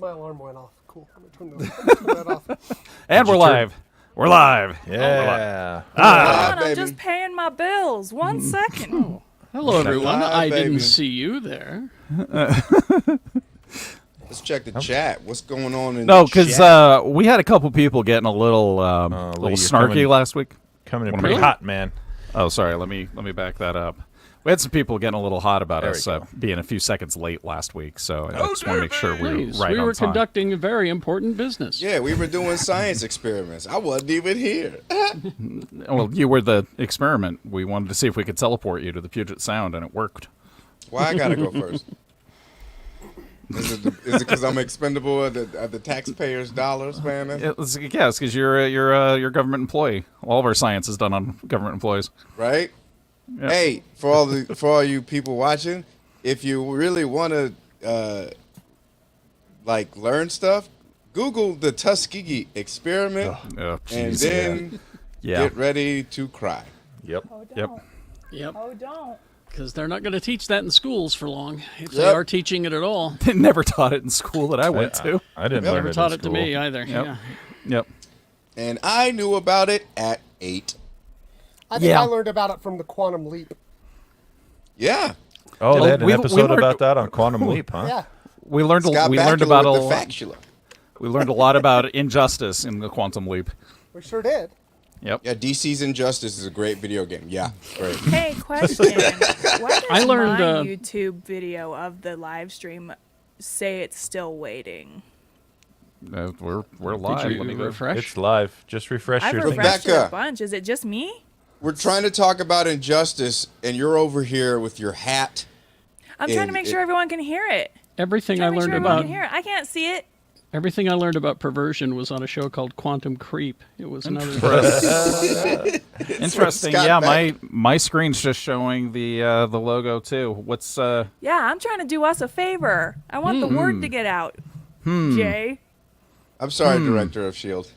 my alarm went off. Cool. I'm going to turn that off. And we're live. We're live. Yeah. I'm just paying my bills. 1 second. Oh. Hello, everyone. I baby. didn't see you there. Let's check the chat. What's going on in No, the chat? because we had a couple people getting a little Lee, snarky last week. Coming in pretty hot, man. Oh, sorry. Let me back that up. We had some people getting a little hot about There us we go. being a few seconds late last week, so I just want to make sure we're Please, right we on were time. conducting a very important business. Yeah, we were doing science experiments. I wasn't even here. Well, you were the experiment. We wanted to see if we could teleport you to the Puget Sound, and it worked. Why I gotta go first? Is it because I'm expendable at the taxpayers' dollars, man? It's because you're a government employee. All of our science is done on government employees. Right? Yep. Hey, for all you people watching, if you really want to learn stuff, Google the Tuskegee experiment, Oh, and jeez, then get ready to cry. Yep. Oh, Yep. don't. Yep. Oh, don't. Because they're not going to teach that in schools for long, if they Yep. are teaching it at all. They never taught it in school that I went to. I didn't Never taught it to me either. Yeah. Yep. And I knew about it at 8. I think Yeah. I learned about it from the Quantum Leap. Yeah. Oh, Yeah, they had an we episode learned- about that on Quantum Leap, huh? Yeah. We learned Scott we learned Bakula about with a the factula. we learned a lot about injustice in the Quantum Leap. We sure did. Yep. Yeah, DC's Injustice is a great video game. Yeah, great. Hey, question. Why does I learned, my YouTube video of the live stream say it's still waiting? We're live. Did Let me you go. refresh? It's live. Just refresh I've your thing. refreshed it a Rebecca. bunch. Is it just me? We're trying to talk about injustice, and you're over here with your hat. I'm trying to make sure everyone can hear it. Everything I Trying to make learned sure everyone about can hear it. I can't see it. everything I learned about perversion was on a show called Quantum Creep. It was another. Interesting. Scott Yeah, Beck. my screen's just showing the logo too. What's Yeah, I'm trying to do us a favor. I want the word to get out. Jay. I'm sorry, Director of S.H.I.E.L.D.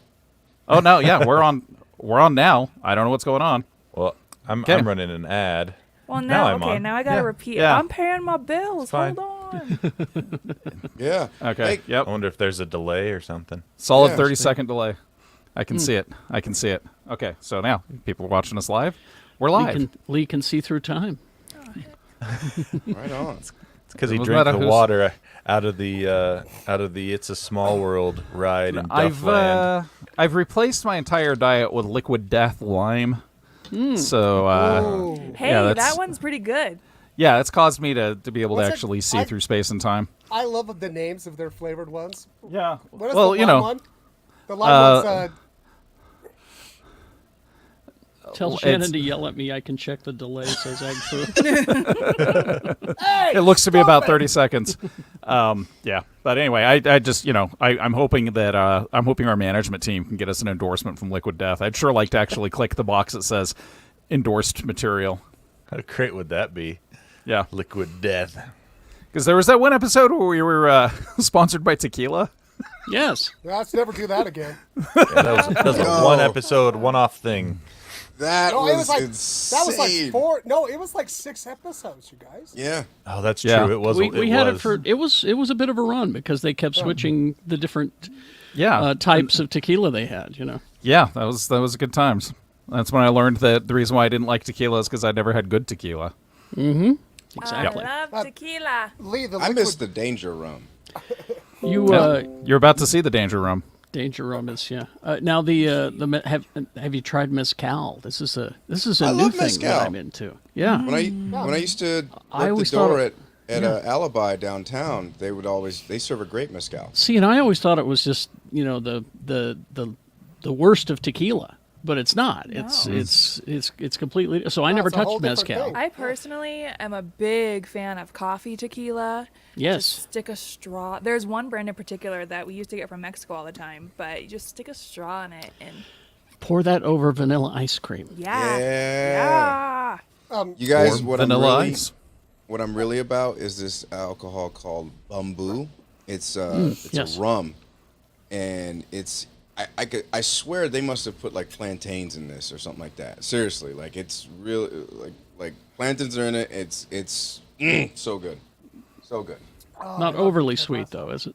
Oh no, yeah, we're on now. I don't know what's going on. Well, I'm Okay. running an ad. Well, Now now, I'm okay, on. now I gotta Yeah. repeat. Yeah. I'm paying my bills. fine. Hold on. Yeah. Okay. Hey, Yep. I wonder if there's a delay or something. Solid Yeah. 30-second delay. I can see it. I can see it. Okay, so now people are watching us live. We're Lee live. Lee can see through time. right on. It's because he Wasn't drank that the a who's- water out of the It's a Small World ride in Duffland. I've replaced my entire diet with liquid death lime. So Hey, yeah, that's, that one's pretty good. yeah, it's caused me to be able What's to it? actually see I- through space and time. I love the names of their flavored ones. Yeah. What is Well, the you lime know, one? The lime one's Tell Well, Shannon it's- to yell at me. I can check the delay, says Ag Fu. hey, it looks to be about stop it. 30 seconds. Yeah, but anyway, I just I'm hoping that I'm hoping our management team can get us an endorsement from Liquid Death. I'd sure like to actually click the box that says endorsed material. How great would that be? Yeah, Liquid death. because there was that one episode where we were sponsored by tequila. Yes. Let's never do that again. Yeah, that was a No. one episode, one-off thing. That No, was it was like insane. that was like 4. No, it was like 6 episodes, you guys. Yeah. Oh, that's Yeah. true. It was. We had it for it was a bit of a run because they kept switching the different Yeah, types of tequila they had. You know. yeah, that was good times. That's when I learned that the reason why I didn't like tequila is because I never had good tequila. Exactly. I love tequila. Lee, the I liquid, missed the danger rum. You You're about to see the danger room. danger rum is yeah. Now have you tried mezcal? This is a I new love thing mezcal. that I'm into. Yeah. When I used to I work the always thought door it- at Alibi downtown, they serve a great mezcal. See, and I always thought it was just the worst of tequila, but it's not. It's completely. So I never it's a whole touched different mezcal. thing. I personally am a big fan of coffee tequila. Yes. Just stick a straw. There's one brand in particular that we used to get from Mexico all the time, but you just stick a straw in it and Pour that over vanilla ice cream. yeah. Yeah. Yeah. You guys, Or what vanilla ice. I'm really about is this alcohol called Bamboo. It's yes. a rum, and it's I swear they must have put like plantains in this or something like that. Seriously, like it's real like plantains are in it. It's so good, so good. Not overly sweet though, is it?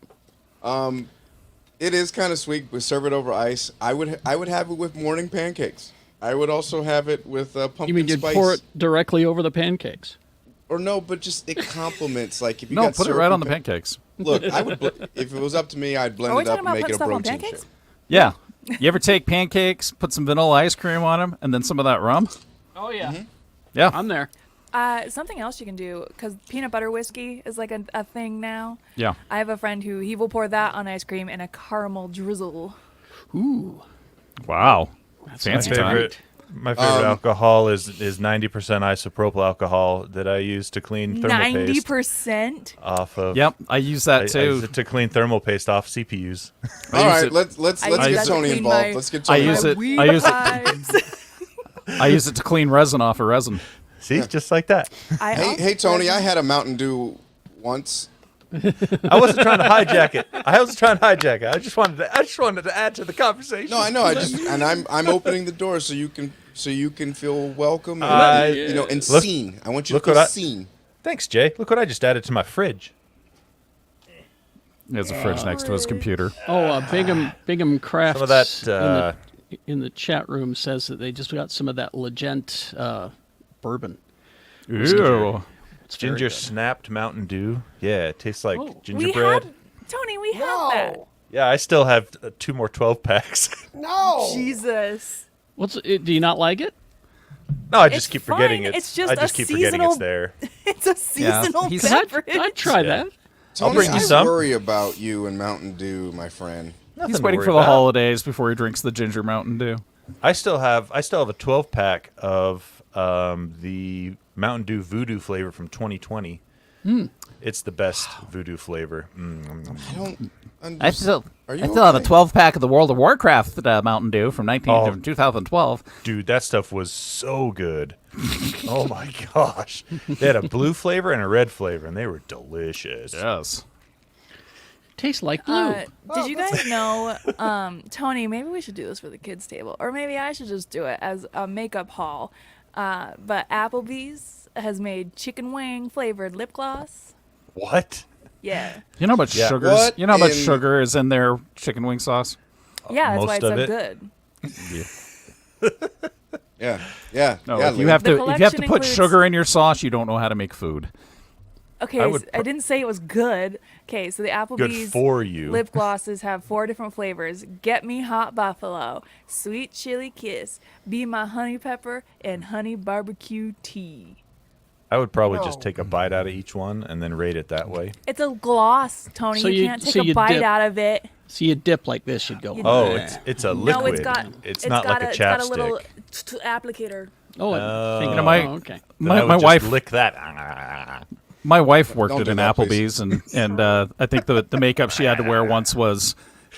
It is kind of sweet, but serve it over ice. I would have it with morning pancakes. I would also have it with pumpkin You mean you'd spice. pour it directly over the pancakes? Or no, but just it complements. Like if you No, got put it syrup right and on the pancakes. Look, I would. If it was up to me, I'd blend Are we it up talking and about make putting it a stuff on protein pancakes? shake. Yeah. You ever take pancakes, put some vanilla ice cream on them, and then some of that rum? Oh yeah, Yeah. I'm there. Something else you can do, because peanut butter whiskey is like a thing now. Yeah. I have a friend who he will pour that on ice cream and a caramel drizzle. Ooh, Wow. that's Fancy my time. favorite. My favorite alcohol is 90% isopropyl alcohol that I use to clean thermal paste 90%. off of. Yep, I use I that use too. it to clean thermal paste off CPUs. All use right, it- let's I use get that to Tony clean involved. my- Let's get I Tony. use it. Weed I use it. vibes. I use it to clean resin off of resin. See, just like that. Hey, Tony, I had a Mountain Dew once. I wasn't trying to hijack it. I just wanted to add to the conversation. No, I know. I'm opening the door so you can feel welcome and and Look- seen. I want you look to feel what I- seen. Thanks, Jay. Look what I just added to my fridge. He has a fridge next to his computer. Oh, Bingham Crafts Some of that. in the chat room says that they just got some of that Legend bourbon. Ew. It's very Ginger good. snapped Mountain Dew. Yeah, it tastes like We gingerbread. have, Tony, we have that. No. Yeah, I still have 2 more 12 packs. No. Jesus. Do you not like it? No, I just It's keep forgetting fine. it's. It's just I just a keep forgetting seasonal- it's there. It's a seasonal he's- beverage. I'd try that. Tony, bring you I some. worry about you and Mountain Dew, my friend. Nothing He's to waiting worry for the about. holidays before he drinks the ginger Mountain Dew. I still have a 12-pack of the Mountain Dew Voodoo flavor from 2020. It's the best Voodoo flavor. I don't understand. I still Are you have a okay? 12-pack of the World of Warcraft Mountain Dew from 2012. Dude, that stuff was so good. Oh my gosh. They had a blue flavor and a red flavor, and they were delicious. Yes. Tastes like blue. Did you guys know, Tony, maybe we should do this for the kids' table, or maybe I should just do it as a makeup haul. But Applebee's has made chicken wing flavored lip gloss. What? Yeah. You know how much Yeah. sugar What sugar is in their chicken wing sauce? Yeah, that's why Most it's of so it? good. Yeah. No, yeah, if you Lee. have The to put collection includes- sugar in your sauce, you don't know how to make food. Okay, I I, would I didn't say it was good. Okay, so the Applebee's for you. lip glosses have 4 different flavors. Get Me Hot Buffalo, Sweet Chili Kiss, Be My Honey Pepper, and Honey Barbecue Tea. I would probably No. just take a bite out of each one and then rate it that way. It's a gloss, Tony. So you you- can't take so a you bite dip- out of it. See a dip like this, you'd go. Oh, "Bleh." it's a liquid. No, it's got. It's not like a It's got a chapstick. little applicator. Oh, I think, You know, my- oh, okay. Then I would My just wife lick that. My wife worked Don't at do an that, Applebee's, and I think the makeup she had to wear once was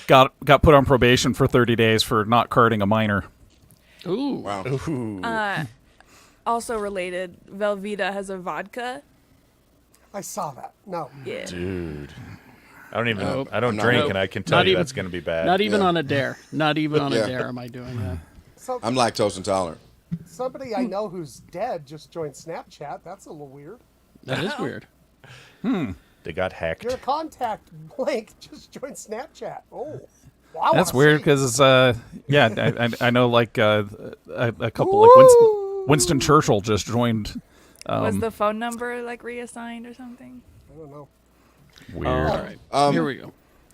got put on probation for 30 days for not carding a minor. Ooh. Wow. Also related, Velveeta has a vodka. I saw that. No. Yeah. Dude. I don't even. Nope. I don't No. drink, Nope. and I can tell Not you even- that's going to be bad. Not even Yeah. on a dare. Not even on Yeah. a dare am I doing that. So, I'm lactose intolerant. somebody I know who's dead just joined Snapchat. That's a little weird. That is weird. They got hacked. Your contact blank just joined Snapchat. Oh. Wow, That's weird because I know like a couple Ooh. like Winston Churchill just joined. Was the phone number like reassigned or something? I don't know. Weird. All right. Here we go.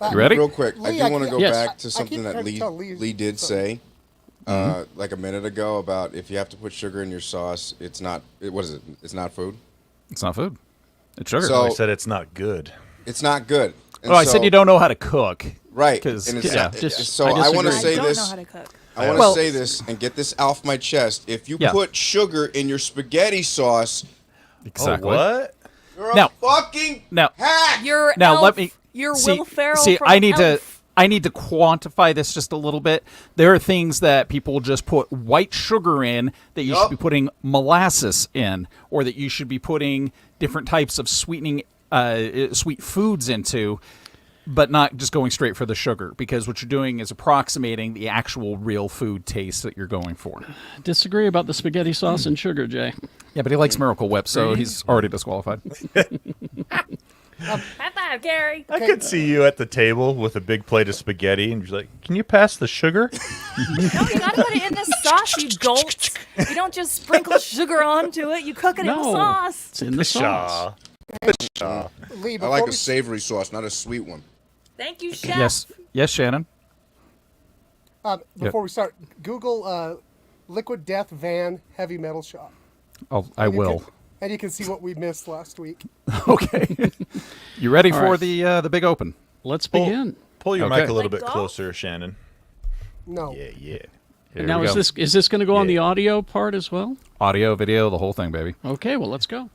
You ready? Real quick, I Lee, do I want to can't- go Yes. back to I something keep that trying to Lee, tell Lee Lee did something. say like a minute ago about if you have to put sugar in your sauce, it's not. What is it? It's not food. It's not food. It's sugar. So- I said it's not good. It's not good. And oh, I said so- you don't know how to cook. Right. 'cause- And it's, yeah. so I I want to disagree. say I don't this. know how to cook. I want to Well- say this and get this off my chest. If you Yeah. put sugar in your spaghetti sauce, Exactly. Oh, what? you're a Now- fucking Now, hack. You're now Elf. let me You're see, Will Ferrell see from I need Elf. to quantify this just a little bit. There are things that people just put white sugar in that you should Yup. be putting molasses in, or that you should be putting different types of sweetening sweet foods into, but not just going straight for the sugar, because what you're doing is approximating the actual real food taste that you're going for. Disagree about the spaghetti sauce and sugar, Jay. Yeah, but he likes Miracle Whip, so he's already disqualified. High five, Kerry. I could see you at the table with a big plate of spaghetti, and you're like, "Can you pass the sugar?" No, you gotta put it in the sauce, you dolt. You don't just sprinkle sugar onto it. You cook it in the sauce. It's in the sauce. Lee, I before like we a savory sauce, not a sweet one. Thank you, chef. Yes, Shannon. Before we start, Google Liquid Death Van Heavy Metal Shop. Oh, I will. And you can see what we missed last week. Okay. You ready for right. the big open? Let's begin. Pull your Okay. mic a little Like bit golf? closer, Shannon. No. Yeah. Here Now we is go. this going to go on Yeah. the audio part as well? Audio, video, the whole thing, baby. Okay, well let's go.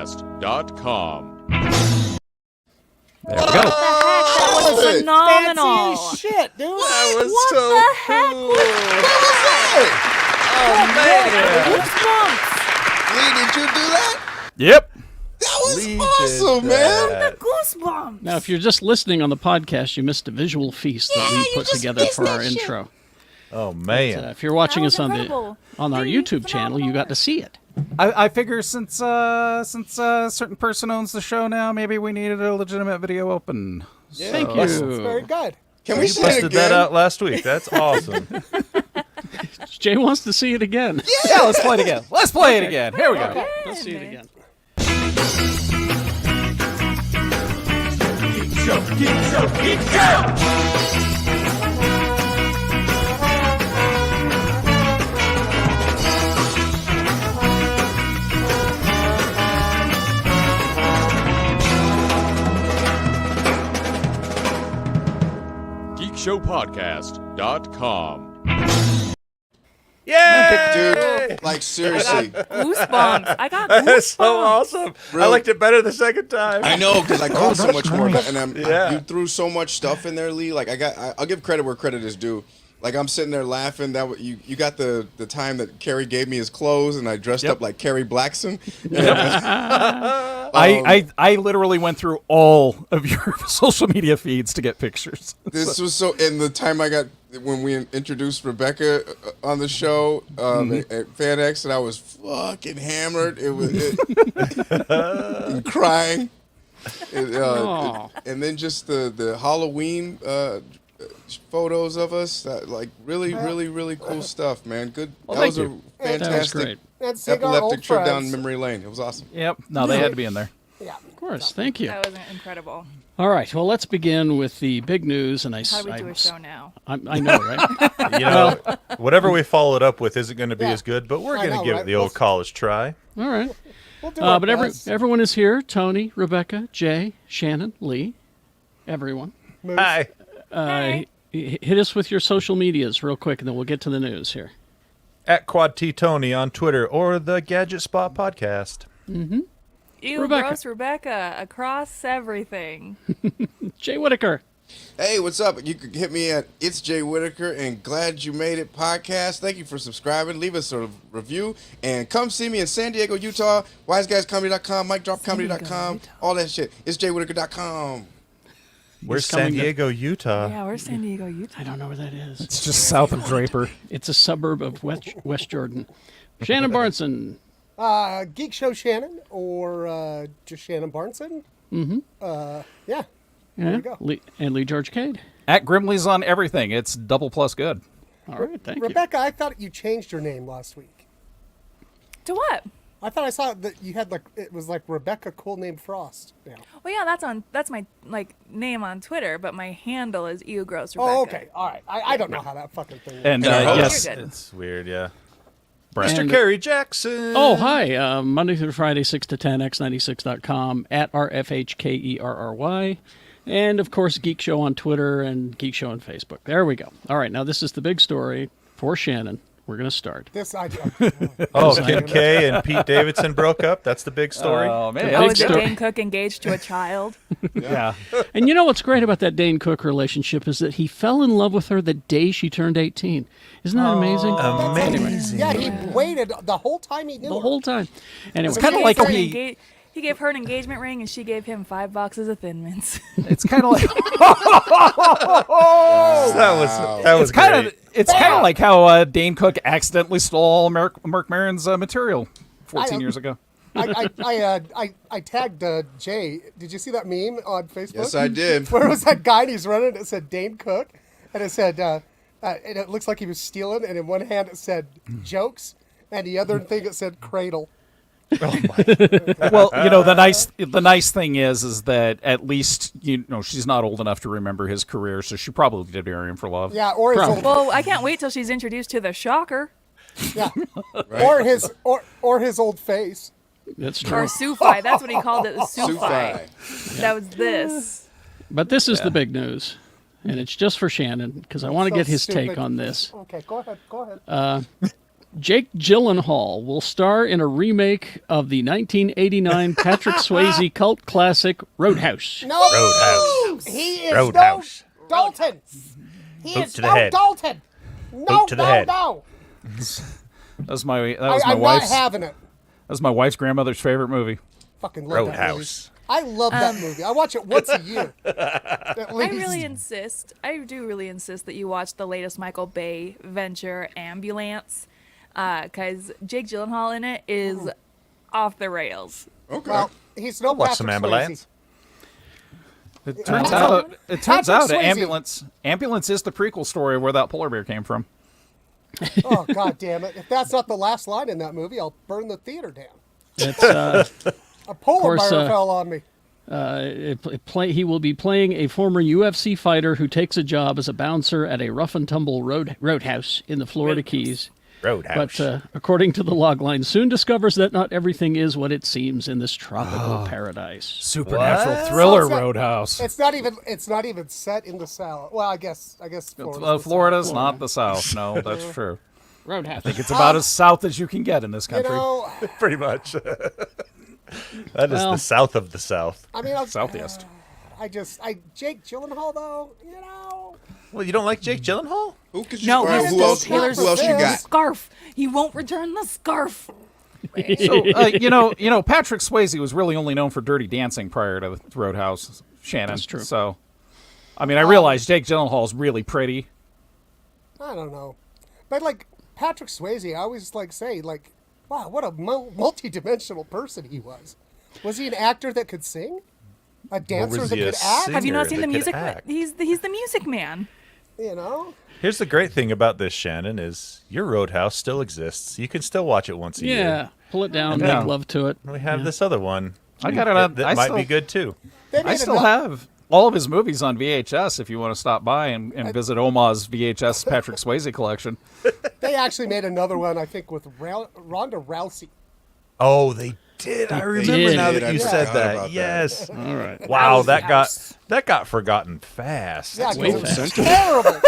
GeekShowPodcast.com. There we go. That was phenomenal. Fancy shit, dude. That was What so the heck cool. was Oh man! Lee, did you do that? Yep. That was Lee awesome, did man. that. Goosebumps. Now, if you're just listening on the podcast, you missed a visual feast that we you put just together missed for that our shit. intro. Oh man! If you're watching That us was on incredible. our Lee, YouTube channel, you got to see it. I figure since a certain person owns the show now, maybe we needed a legitimate video open. Thank It's you. very good. Can we see it Busted again? that out last week. That's awesome. Jay wants to see it again. Yeah, let's play it again. Let's play it again. Here we go. Let's see it again. GeekShowPodcast.com. Yeah, Dude, like seriously. Goosebumps. I got goosebumps. that's so awesome. I Really? liked it better the second time. I know, because I caught so much more, and Yeah. you threw so much stuff in there, Lee. Like I'll give credit where credit is due. Like I'm sitting there laughing. You got the time that Kerry gave me his clothes, and I dressed up like Kerry Blackson. I literally went through all of your social media feeds to get pictures. This was so. In the time I got when we introduced Rebecca on the show at FanX, and I was fucking hammered. It was and crying. Aw. And then just the Halloween photos of us, like really cool stuff, man. Good. Well, that was thank a you. That was fantastic great. And Sig, our epileptic old trip down friends. memory lane. It was awesome. Yep. No, they had to be in there. Yeah. Of course, thank you. That was incredible. All right, well, let's begin with the big news. And How do we do a show now? I know, right? You know, whatever we follow it up with isn't going to be Yeah. as good, but we're I going to know, give right? it the old college try. All right. We'll do our But best. everyone is here. Tony, Rebecca, Jay, Shannon, Lee, everyone. Moose. Hi. Hey. Hit us with your social medias real quick, and then we'll get to the news here. At Quad T Tony on Twitter or the Gadget Spot Podcast. Ew, Rebecca. gross Rebecca. Across everything. Jay Whittaker. Hey, what's up? You can hit me at It's Jay Whittaker and Glad You Made It podcast. Thank you for subscribing. Leave us a review and come see me in San Diego, Utah. WiseGuysComedy.com, MikeDropComedy.com, all that shit. It's JayWhitaker.com. Where's coming San to- Diego, Utah? Yeah, where's San Diego, Utah? I don't know where that is. It's just south of Draper. It's a suburb of West Jordan. Shannon Barneson. Geek Show Shannon or just Shannon Barneson. Mm-hmm. Yeah. There we go. And Lee George Cade. At Grimley's on everything. It's double plus good. All right, thank you. Rebecca, I thought you changed your name last week. To what? I thought I saw that you had it was like Rebecca Cool Name Frost. Yeah. Well, yeah, that's my name on Twitter, but my handle is Ew Gross Rebecca. Oh, okay. All right. I don't know how that fucking thing works. And our yes, You're good. It's weird, yeah. Brad. And- Mr. Kerry Jackson. Oh, hi. Monday through Friday, 6 to 10, x96.com, at RFHKERRY. And, of course, Geek Show on Twitter and Geek Show on Facebook. There we go. All right, now this is the big story for Shannon. We're going to start. This I. Oh, Kim K and Pete Davidson broke up. That's the big story. Oh man, Oh, big is story. Dane Cook engaged to a child? yeah. And you know what's great about that Dane Cook relationship is that he fell in love with her the day she turned 18. Isn't that amazing? Amazing. Yeah, he waited the whole time he knew The her. whole time. Anyway, It's kind of like he. He gave her an engagement ring, and she gave him 5 boxes of Thin Mints. It's kind of like. That was great. It's kind of like how Dane Cook accidentally stole Mark Maron's material 14 years ago. I tagged Jay. Did you see that meme on Facebook? Yes, I did. Where was that guy and he's running? It said Dane Cook, and it said, and it looks like he was stealing. And in one hand it said jokes, and the other thing it said cradle. Well, the nice thing is that at least she's not old enough to remember his career, so she probably did marry him for love. Yeah, or his old, Well, I can't wait till she's introduced to the Shocker. yeah, Right. or his old face. that's true. Or Sufi. That's what he called it, the Sufi. Sufi. That was this. But this is the big news, and it's just for Shannon because I want to So get his stupid. take on this. Okay, go ahead. Jake Gyllenhaal will star in a remake of the 1989 Patrick Swayze cult classic Roadhouse. No, Roadhouse. he is Roadhouse. no Dalton. He Boot is to the no head. Dalton. No, Boot to the head. no. That was my I'm wife's. not having it. That was my wife's grandmother's favorite movie. Fucking love that movie. Roadhouse. I love that movie. I watch it once a year. At I least. do really insist that you watch the latest Michael Bay venture, Ambulance, because Jake Gyllenhaal in it is off the rails. Okay. Well, he's no Watch some Patrick ambulance. Swayze. It turns Patrick out Swayze. Ambulance is the prequel story where that polar bear came from. Oh, God damn it. If that's not the last line in that movie, I'll burn the theater down. It's, A polar course, bear fell on me. he will be playing a former UFC fighter who takes a job as a bouncer at a rough and tumble roadhouse in the Florida Keys. Roadhouse. But according to the logline, soon discovers that not everything is what it seems in this tropical paradise. Supernatural thriller It's not- Roadhouse. It's not even set in the South. Well, I guess Florida's not the South. No, that's true. Roadhouse. It's about as south as you can get in this You country. know, Pretty much. That is Well- the south of the South. I mean, Southeast. Jake Gyllenhaal though, you know. Well, you don't like Jake Gyllenhaal? Who could you? No, well, he's who still else? Taylor Who else you Swift's got? scarf. He won't return the scarf. So Patrick Swayze was really only known for Dirty Dancing prior to Roadhouse. Shannon. That's true. So, I mean, I realize Jake Gyllenhaal's really pretty. I don't know, but like Patrick Swayze, I always say wow, what a multi-dimensional person he was. Was he an actor that could sing? A dancer was that he a could act? singer? Have you not seen the that could music? act. He's the music man. You know. Here's the great thing about this, Shannon, is your Roadhouse still exists. You can still watch it once a Yeah, year. pull it down, Yeah. make love to it. We have this other one. I got it on. That I might still, be good too. They I made still have all of his movies on VHS. If you want to stop by and visit Oma's VHS Patrick Swayze collection. They actually made another one, I think, with Ronda Rousey. Oh, they did. I remember did. now that I you forgot said about that. that. Yes. All right. Wow, Roadhouse. that got forgotten fast. Yeah, way it was fast. terrible.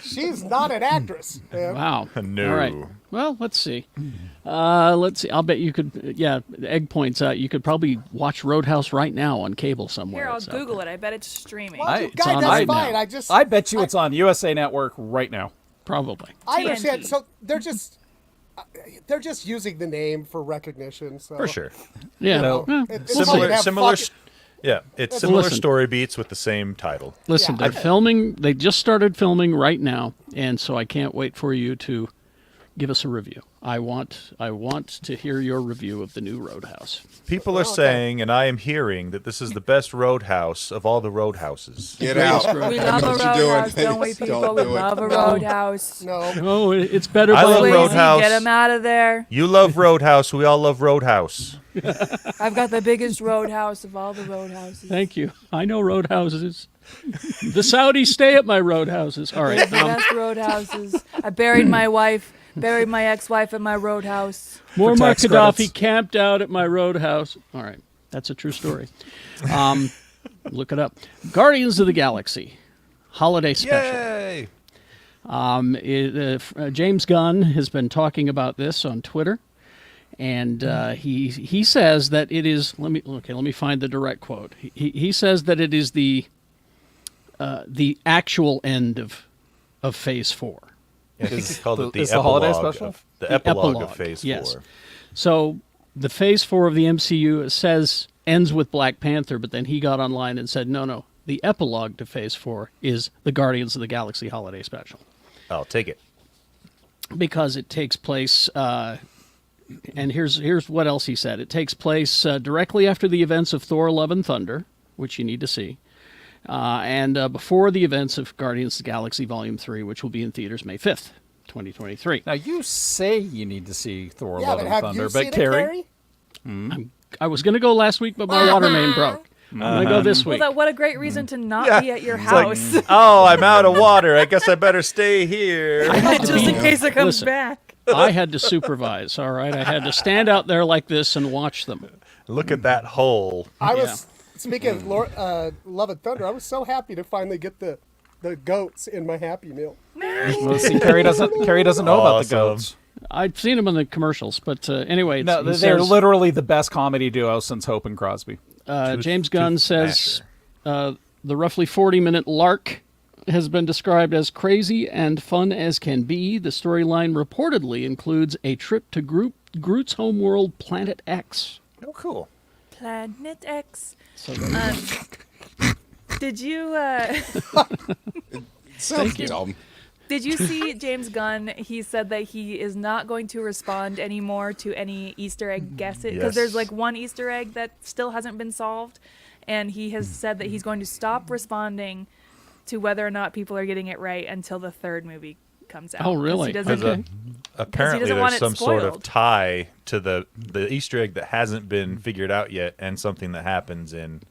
She's not an actress. Man. Wow. No. All right. Well, let's see. Let's see. I'll bet you could. Yeah, Egg points out you could probably watch Roadhouse right now on cable somewhere. Here, I'll It's out Google there. it. I bet it's streaming. Well, I- guy, on that's right fine. now. I bet you it's on USA Network right now. Probably. I understand. TNT. So they're just using the name for recognition. So For sure. Yeah. So- It's We'll like see. they have Similar. fucking- Yeah, it's similar Listen. story beats with the same title. Listen, Yeah. they're filming. They just started filming right now, and so I can't wait for you to give us a review. I want to hear your review of the new Roadhouse. People are saying, and I am hearing, that this is the best Roadhouse of all the Roadhouses. Get out. We I love know a what you're doing. roadhouse, don't we, people? Don't We do it. love a roadhouse. No. Oh, it's better. I by love the way. Roadhouse. Get him out of there. You love Roadhouse. We all love Roadhouse. I've got the biggest roadhouse of all the roadhouses. Thank you. I know roadhouses. The Saudis stay at my roadhouses. All right. The best roadhouses. I buried my wife, buried my ex-wife at my roadhouse. Muammar tax Gaddafi credits. camped out at my roadhouse. All right. That's a true story. Look it up. Guardians of the Galaxy holiday special. Yay! James Gunn has been talking about this on Twitter, and he says that it is. Let me find the direct quote. He says that it is the actual end of Phase 4. I think he called it the is the holiday epilogue. special? The epilogue of Phase 4. Yes. So the Phase 4 of the MCU says ends with Black Panther, but then he got online and said, no, the epilogue to Phase 4 is the Guardians of the Galaxy holiday special. I'll take it. Because it takes place, and here's what else he said. It takes place directly after the events of Thor: Love and Thunder, which you need to see, and before the events of Guardians of the Galaxy Volume 3, which will be in theaters May 5th, 2023. Now, you say you need to see Thor: Yeah, Love but and have Thunder, you seen but it, Kerry? Carrie? I was going to go last week, but my water main broke. I'm going to go this week. Well, what a great reason to not be at your It's like, house. oh, I'm out of water. I guess I better stay here. Just in case it comes Listen. back. I had to supervise, all right? I had to stand out there like this and watch them. Look at that hole. I was speaking of Love and Thunder. I was so happy to finally get the goats in my Happy Meal. Well, see, Kerry doesn't know about the Awesome. goats. I've seen them in the commercials, but anyway. No, he they're says, literally the best comedy duo since Hope and Crosby. James Gunn says the roughly 40-minute lark has been described as crazy and fun as can be. The storyline reportedly includes a trip to Groot's homeworld, Planet X. Oh, cool. Planet X. So Did you Sounds dumb. did you see James Gunn? He said that he is not going to respond anymore to any Easter egg guesses because Yes. there's like one Easter egg that still hasn't been solved, and he has said that he's going to stop responding to whether or not people are getting it right until the third movie comes out. Oh, 'Cause really? He doesn't, Okay. Apparently, doesn't want there's it some sort of spoiled. tie to the Easter egg that hasn't been figured out yet, and something that happens in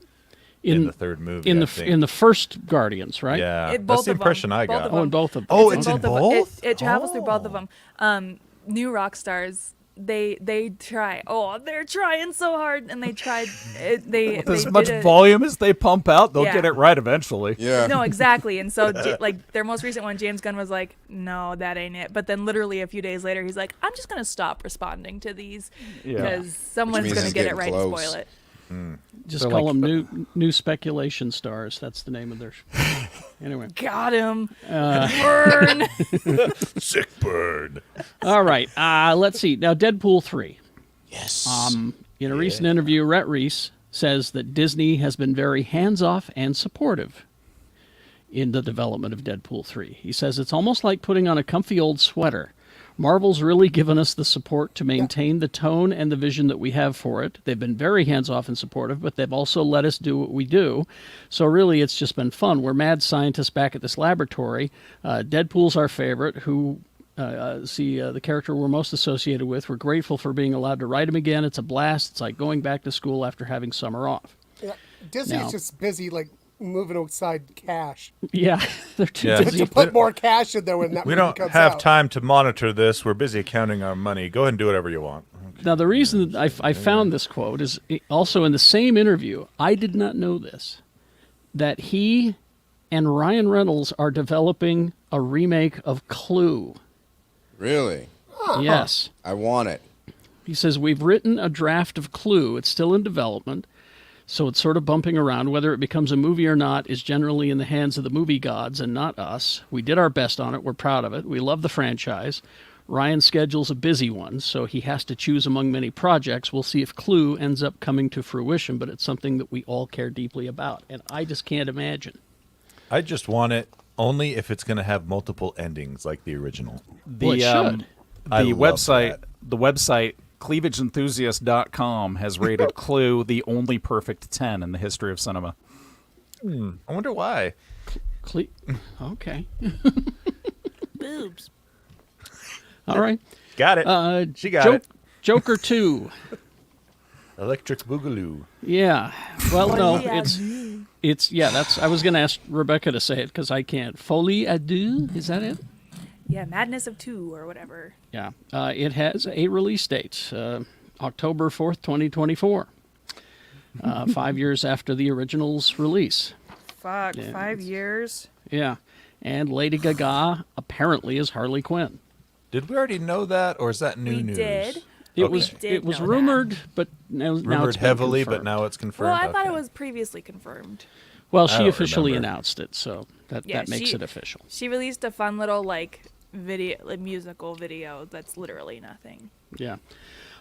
the third movie. in I the think. in the first Guardians, right? yeah, It- that's both the of them. impression I Both got. of Oh, in both of them. Oh, Okay. it's in of them. both? It travels through both of Oh. them. New rock stars. They try. Oh, they're trying so hard, and they tried. They With as did much it- volume as they pump out, they'll Yeah. get it right eventually. Yeah. No, exactly. And so, like their most recent one, James Gunn was like, "No, that ain't it." But then, literally a few days later, he's like, "I'm just gonna stop responding to these Yeah. because someone's means gonna it's get it getting right close. and spoil it." Just They're call like- them new speculation stars. That's the name of their. Anyway, Got him. Burn. Sick burn. all right. Let's see now. Deadpool 3. Yes. In a recent interview, Rhett Reese says that Disney has been very hands-off and supportive in the development of Deadpool 3. He says it's almost like putting on a comfy old sweater. Marvel's really given us the support to maintain the tone and the vision that we have for it. They've been very hands-off and supportive, but they've also let us do what we do. So really, it's just been fun. We're mad scientists back at this laboratory. Deadpool's our favorite, who the character we're most associated with. We're grateful for being allowed to write him again. It's a blast. It's like going back to school after having summer off. Yeah. Disney's Now- just busy like moving outside cash Yeah, they're too Yeah. busy. to put more cash in there when that We movie don't comes have out. time to monitor this. We're busy counting our money. Go ahead and do whatever you want. Now, the reason that I found this quote is also in the same interview. I did not know this, that he and Ryan Reynolds are developing a remake of Clue. Really? Yes. I want it. He says, we've written a draft of Clue. It's still in development, so it's sort of bumping around. Whether it becomes a movie or not is generally in the hands of the movie gods and not us. We did our best on it. We're proud of it. We love the franchise. Ryan's schedule's a busy one, so he has to choose among many projects. We'll see if Clue ends up coming to fruition, but it's something that we all care deeply about, and I just can't imagine. I just want it only if it's going to have multiple endings like the original. Well, it should. I The love website, that. the website cleavageenthusiast.com has rated Clue the only perfect 10 in the history of cinema. I wonder why. Okay. Boobs. All right. Got it. She got it. Joker 2. Electric Boogaloo. Yeah. Well, no, yeah. it's that's. I was going to ask Rebecca to say it because I can't. Folie à deux, is that it? Yeah, Madness of Two or whatever. Yeah. It has a release date, October 4th, 2024. 5 years after the original's release. Fuck, Yeah, 5 years. Yeah. And Lady Gaga apparently is Harley Quinn. Did we already know that, or is that new We news? did. It Okay. was did it was know rumored, but now Rumored it's been heavily, but confirmed. now it's confirmed. Well, I thought it Okay. was previously confirmed. Well, I she don't officially remember. announced it, so that Yeah, makes she- it official. She released a fun little video, musical video that's literally nothing. Yeah.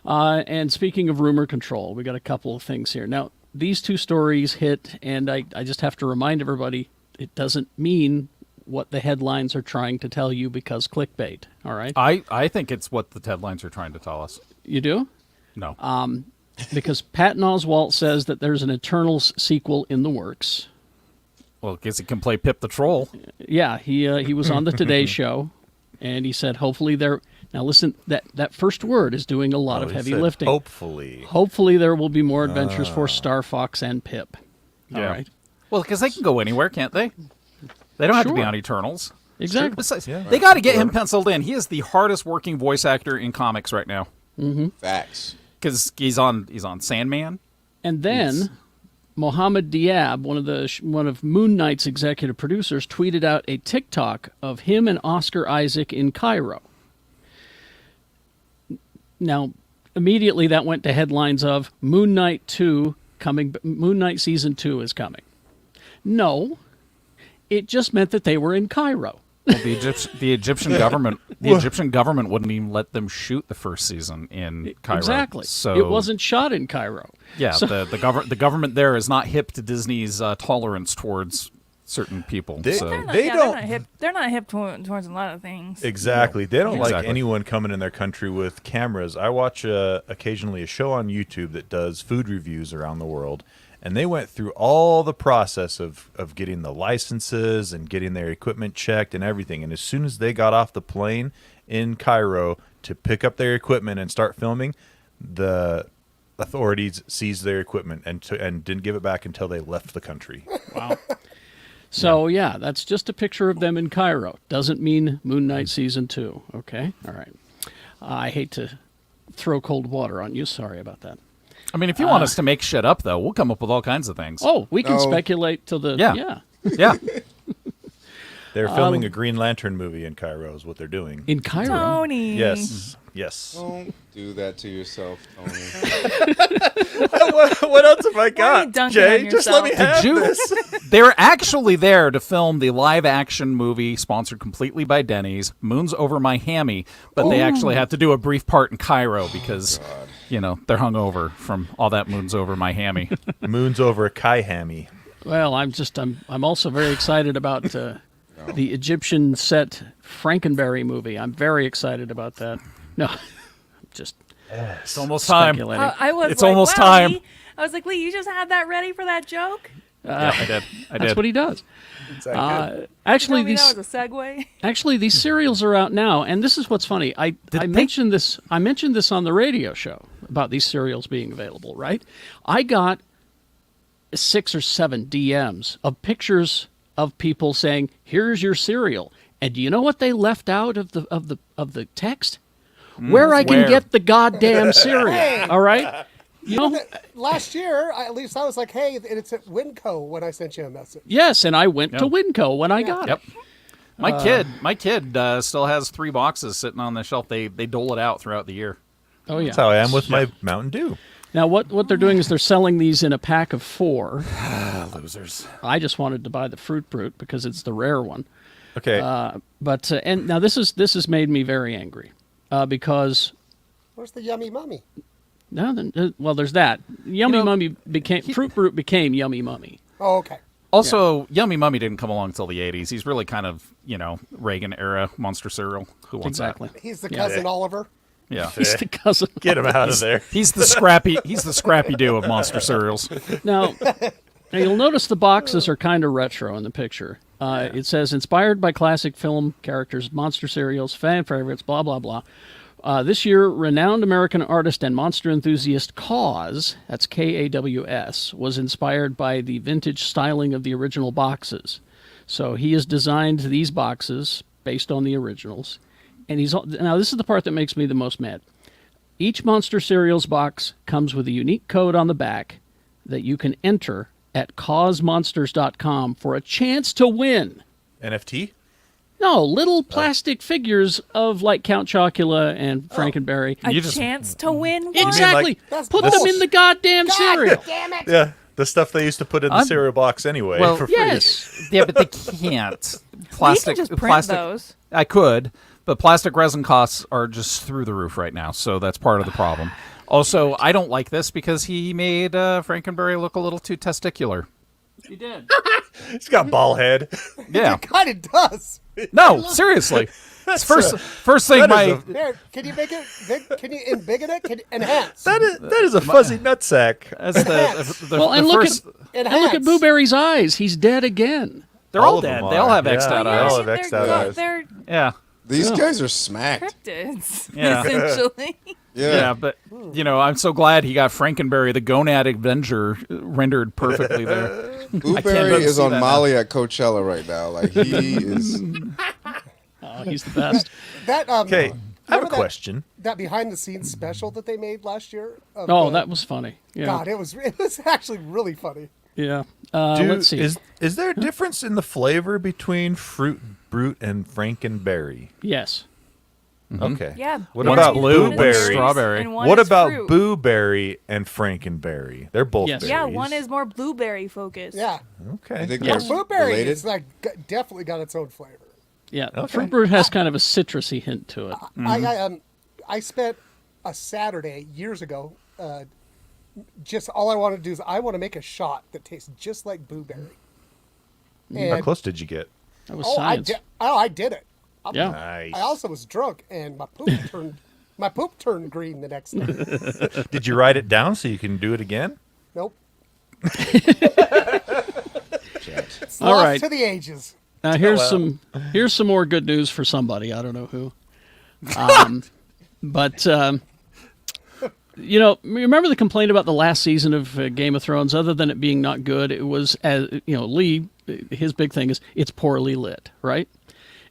And speaking of rumor control, we got a couple of things here. Now, these two stories hit, and I just have to remind everybody, it doesn't mean what the headlines are trying to tell you because clickbait, all right? I think it's what the headlines are trying to tell us. You do? No. Because Patton Oswalt says that there's an Eternals sequel in the works. Well, because he can play Pip the Troll. Yeah, he was on the Today Show, and he said hopefully there. Now listen, that first word is doing a lot Oh, of he heavy said lifting. Hopefully. Hopefully there will be more adventures for Star Fox and Pip. All Yeah. right, Well, because they can go anywhere, can't they? They don't have to be Sure. on Eternals. exactly. Besides, Yeah. they got to get him penciled in. He is the hardest working voice actor in comics right now Facts. because he's on Sandman. And then Mohammed Diab, one of Moon Knight's executive producers, tweeted out a TikTok of him and Oscar Isaac in Cairo. Now, immediately that went to headlines of Moon Knight 2 coming. Moon Knight season 2 is coming. No, it just meant that they were in Cairo. Well, the Egyptian government wouldn't even let them shoot the first season in Cairo. Exactly. So it wasn't shot in Cairo. Yeah, So- the government there is not hip to Disney's tolerance towards certain people. They- so They're not, They yeah, don't- They're not hip towards a lot of things. Exactly. They don't like Exactly. anyone coming in their country with cameras. I watch occasionally a show on YouTube that does food reviews around the world, and they went through all the process of getting the licenses and getting their equipment checked and everything. And as soon as they got off the plane in Cairo to pick up their equipment and start filming, the authorities seized their equipment and didn't give it back until they left the country. Wow. So, yeah, that's just a picture of them in Cairo. Doesn't mean Moon Knight Season 2, okay? All right. I hate to throw cold water on you. Sorry about that. I mean, if you want us to make shit up, though, we'll come up with all kinds of things. Oh, we can No. speculate till the... Yeah. Yeah. Yeah. They're filming a Green Lantern movie in Cairo is what they're doing. In Cairo. Tony. Yes. Yes. Don't do that to yourself, Tony. what else have I Why are you got, dunking Jay? on Just let me yourself? have Did you- this. They were actually there to film the live-action movie sponsored completely by Denny's, Moon's Over My Hammy, but they actually had to do a brief part in Cairo because, they're hungover from all that Moon's Over My Hammy. Moon's over Kai Hammy. Well, I'm also very excited about the Egyptian set Frankenberry movie. I'm very excited about that. No, just It's almost time. speculating. I was It's like, almost wow, time. Lee. I was like, Lee, you just had that ready for that joke? Yeah, I did. That's what he does. Actually, Tell me that was a segue. Actually, these serials are out now, and this is what's funny. I mentioned this. I mentioned this on the radio show about these serials being available. Right? I got 6 or 7 DMs of pictures of people saying, "Here's your cereal," and do you know what they left out of the text? Where I can where? get the goddamn cereal. All right. You know. Last year, at least I was like, hey, it's at Winco when I sent you a message. Yes, and I went to Yep. Winco when I got Yep. it. My kid still has 3 boxes sitting on the shelf. They dole it out throughout the year. Oh yeah. That's how I am with my Mountain Dew. Now what they're doing is they're selling these in a pack of 4. Losers. I just wanted to buy the Fruit Brute because it's the rare one. Okay. But and now this has made me very angry because Where's the yummy mummy? well there's that Yummy Mummy became Fruit Brute became Yummy Mummy. Oh, okay. Also, Yummy Mummy didn't come along until the 80s. He's really kind of, Reagan-era monster cereal. Who wants Exactly. He's the cousin Oliver. that? Yeah. He's the cousin. Get him out of there. He's the Scrappy Doo of monster cereals. Now you'll notice the boxes are kind of retro in the picture. It says inspired by classic film characters, monster cereals, fan favorites, blah blah blah. This year, renowned American artist and monster enthusiast Kaws, that's Kaws, was inspired by the vintage styling of the original boxes. So he has designed these boxes based on the originals. And now this is the part that makes me the most mad. Each Monster Cereals box comes with a unique code on the back that you can enter at causmonsters.com for a chance to win. NFT? No, little plastic figures of like Count Chocula and Frankenberry. A You just- chance to win one? Exactly. That's Put them in bullshit. the goddamn cereal. Damn it! Yeah, the stuff they used to put in the cereal box anyway well, for free. Yes. Yeah, but they can't. Plastic. just print plastic. those. I could, but plastic resin costs are just through the roof right now, so that's part of the problem. Also, I don't like this because he made Frankenberry look a little too testicular. You did. He's got ball head. Yeah. It kind of does. No, seriously. It's first thing that my is There, can you make it big? Can you embiggen it? Can you enhance? That is a fuzzy nutsack. that's the Well, and the look first, at and look at Boo Berry's eyes. He's dead again. they're all of them dead. They all are. have X'd Yeah. out They Yeah, all eyes. have they're X'd out good. eyes. They're Yeah. These guys are smacked. cryptids, Yeah. essentially. Yeah, but I'm so glad he got Frankenberry, the Gonad Avenger, rendered perfectly there. Blueberry is see on that Molly at Coachella right now. Like he is. Oh, he's the best. That Okay, I have a remember that- question. That behind the scenes special that they made last year. of Oh, the- that was funny. Yeah. God, it was actually really funny. Yeah. Do- Let's see. Is there a difference in the flavor between Fruit Brute and Frankenberry? Yes. Okay. Yeah. What one about is- one is blueberry? berries Strawberry. and one What is about fruit. Booberry and Frankenberry? They're both Yes. berries. Yeah, one is more blueberry focused. Yeah, Okay. I think Yeah. they're blueberry related. is like definitely got its own flavor. Yeah. Okay. Fruit Brute has kind of a citrusy hint to it. I spent a Saturday years ago. Just all I wanted to do is I want to make a shot that tastes just like blueberry. How And close did you get? That was I science. did. Oh, I did it. Yeah. Nice. I also was drunk, and my poop turned green the next day. Did you write it down so you can do it again? Nope. It's All lost right. to the ages. Now here's some more good news for somebody. I don't know who. But remember the complaint about the last season of Game of Thrones? Other than it being not good, it was Lee. His big thing is it's poorly lit, right?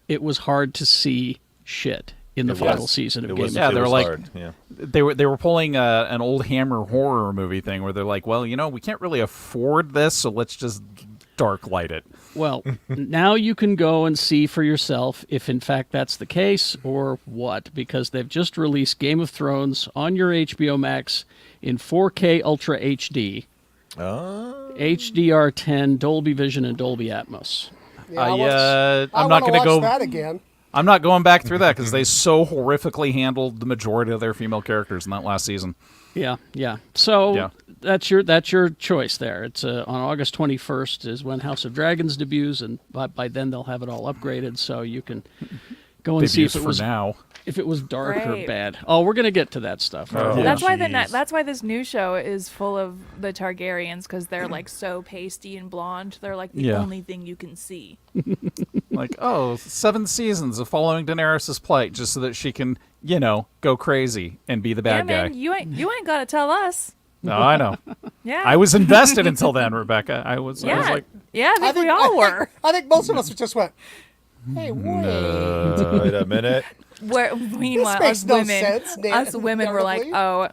It was hard to see shit in the final season of It Game was, of Yeah, it they're was like- hard. Yeah. They were pulling an old Hammer horror movie thing where they're like, well, we can't really afford this, so let's just dark light it. Well, now you can go and see for yourself if in fact that's the case or what, because they've just released Game of Thrones on your HBO Max in 4K Ultra HD, HDR10, Dolby Vision, and Dolby Atmos. Yeah, I'm I not wanna going to go. watch that again. I'm not going back through that because they so horrifically handled the majority of their female characters in that last season. Yeah. So Yeah. that's your choice there. It's on August 21st is when House of Dragons debuts, and by then they'll have it all upgraded, so you can go and see Debuts if it for was now. if it was dark or Right. bad. Oh, we're gonna get to that stuff. Oh. That's why Jeez. that's why this new show is full of the Targaryens, because they're like so pasty and blonde. They're like the Yeah. only thing you can see. Like, 7 seasons of following Daenerys' plight just so that she can, go crazy and be the bad yeah, guy. man, you ain't gotta tell us. No, I know. Yeah, I was invested until then, Rebecca. I was Yeah, like, yeah, I think we all were. I think most of us just went, "Hey, wait." Wait a minute. Where meanwhile, makes us no women, sense, us women were like, narratively. "Oh,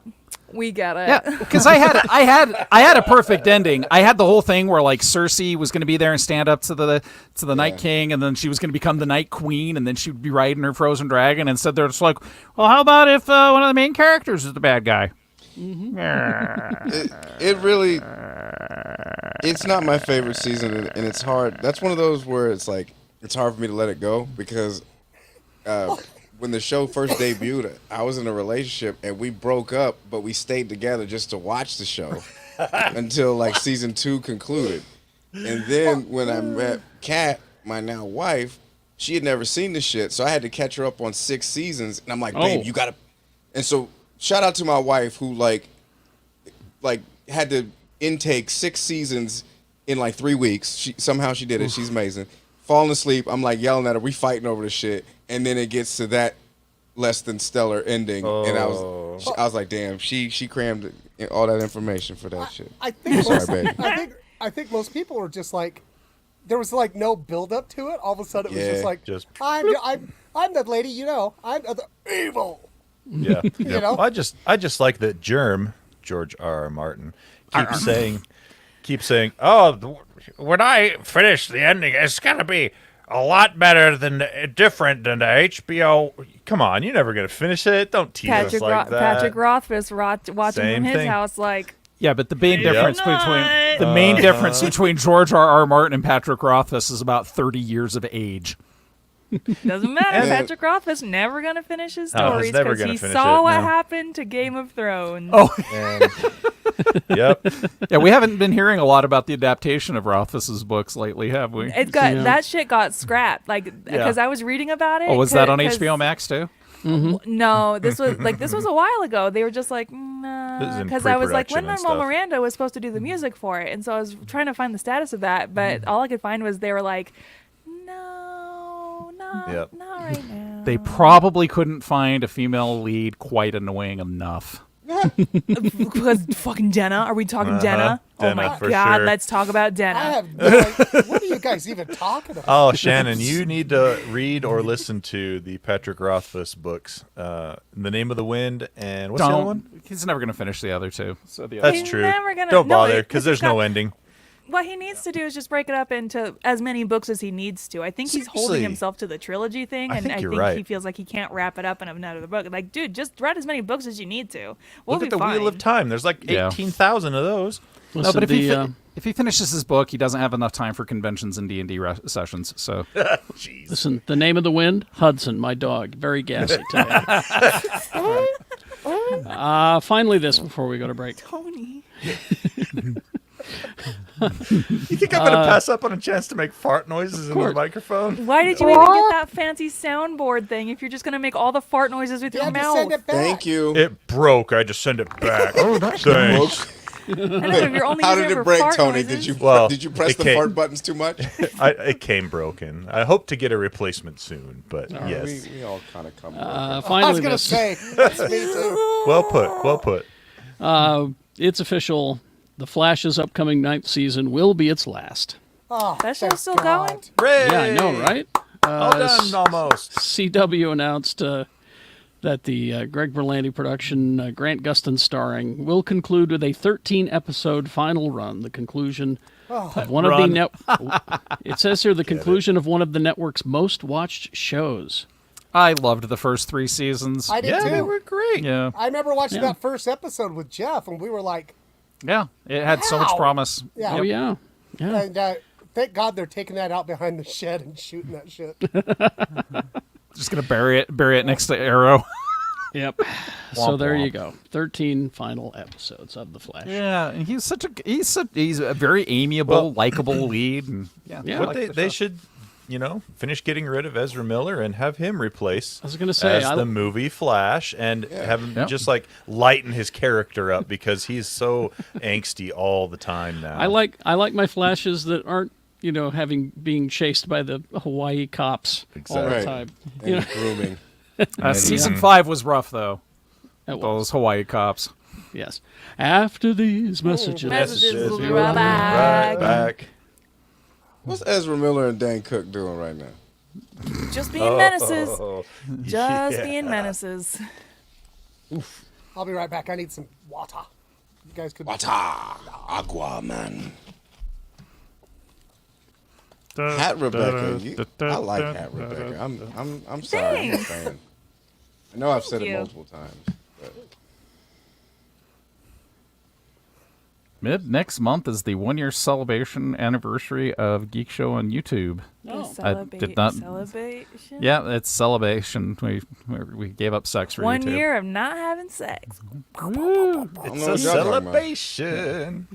we get it." yeah, because I had a perfect ending. I had the whole thing where like Cersei was going to be there and stand up to the Night King, and then she was going to become the Night Queen, and then she would be riding her frozen dragon. And instead, they're just like, well, how about if one of the main characters is the bad guy? It really, it's not my favorite season, and it's hard. That's one of those where it's like it's hard for me to let it go because when the show first debuted, I was in a relationship and we broke up, but we stayed together just to watch the show until like season 2 concluded. And then when I met Kat, my now wife, she had never seen the shit, so I had to catch her up on 6 seasons. And I'm like, babe, you gotta. And so shout out to my wife who like had to intake 6 seasons in like 3 weeks. Somehow she did it. She's amazing. Falling asleep, I'm like yelling at her. We fighting over the shit, and then it gets to that less than stellar ending, and I was like, damn, she crammed all that information for that shit. I think Sorry, most, baby. I think most people were just like, there was like no build up to it. All of a sudden, it was just like, just- I'm the lady, I'm the evil. Yeah. You know? I just like that George R. Martin keeps saying, oh, when I finish the ending, it's gonna be a lot better than different than the HBO. Come on, you're never gonna finish it. Don't tease us like that. Patrick Rothfuss watching Same from his thing. house like. Yeah, but the main difference not. between George R.R. Martin and Patrick Rothfuss is about 30 years of age. Doesn't matter. Yeah. Patrick Rothfuss never gonna finish his No, stories he's never because gonna he finish saw it, what no. happened to Game of Thrones. Oh, And, yep. yeah, we haven't been hearing a lot about the adaptation of Rothfuss's books lately, have we? It got Yeah. that shit got scrapped. Like because I was reading about it. Oh, was that on 'cause- HBO Max too? No, this was a while ago. They were just like, This is nah, in because I was like, pre-production when and Manuel stuff. Miranda was supposed to do the music for it, and so I was trying to find the status of that, but all I could find was they were like, no, Yep. not right now. They probably couldn't find a female lead quite annoying enough. Because fucking Denna. Are we talking Denna? Oh Denna, my for god, sure. let's talk about I Denna. have no idea. What are you guys even talking about? Oh, Shannon, you need to read or listen to the Patrick Rothfuss books. The Name of the Wind and what's the other one? He's never going to finish the other two. So the That's He's true. never gonna- Don't no, bother it- because it's there's no got- ending. What he needs to do is just break it up into as many books as he needs to. I think he's holding Seriously. himself to the trilogy thing, I and think I you're think right. he feels like he can't wrap it up in another book. Like, dude, just write as many books as you need to. We'll Look be at the fine. Wheel of Time. There's like Yeah. 18,000 of those. No, Listen, but if he the, if he finishes his book, he doesn't have enough time for conventions and D&D sessions. So listen, The Name of the Wind, Hudson, my dog. Very gassy today. Finally, this before we go to break. Tony. You think I'm going to pass up on a chance to make fart noises in the course. microphone? Why did you even get that fancy soundboard thing if you're just gonna make all the fart noises with You your had to mouth? send it back. Thank you. It broke. I just send it back. Oh, that's Thanks. I know, if you're only How using did for it break, fart Tony? noises. Well, Did you press it the came- fart buttons too much? It came broken. I hope to get a replacement soon, but yes. We all kind of come. I Finally, was gonna this. say, that's me too. Well put. Well put. It's official. The Flash's upcoming 9th season will be its last. Oh, That show's thank still God. going? Hooray! Yeah, I know, right? All done almost. CW announced that the Greg Berlanti production, Grant Gustin starring, will conclude with a 13-episode final run. The conclusion of one of the net. It says here the conclusion of one of the network's most watched shows. I loved the first 3 seasons. I did Yeah, too. they were great. Yeah, I remember watching Yeah. that first episode with Jeff, and we were like, yeah, it had so much Wow. promise. yeah. Oh yeah, yeah. And thank God they're taking that out behind the shed and shooting that shit. Just gonna bury it next to Arrow. Yep. So Womp there womp. you go. 13 final episodes of The Flash. Yeah, and he's a very amiable, likable lead. And yeah, Yeah. I What like they, the they show. should, finish getting rid of Ezra Miller and have him replace I was gonna say, as the movie Flash and have him Yep. just like lighten his character up because he's so angsty all the time now. I like my Flashes that aren't, being chased by the Hawaii cops all the Right. time. And grooming. Season 5 was rough though. That was- Those Hawaii cops. Yes. After these messages. Messages will be right right back. back. What's Ezra Miller and Dan Cook doing right now? Just being menaces. Oh, Just yeah. being menaces. I'll be right back. I need some water. You guys could. Aquaman. Hat Rebecca. I like Hat Rebecca. I'm sorry. I'm a Thanks. fan. I know I've said it you. multiple times. But Next month is the 1-year celebration anniversary of Geek Show on YouTube. did not- Celebration. Yeah, it's celebration. We gave up sex for 1 YouTube. year of not having sex. I don't know It's what a y'all talking about. celebration.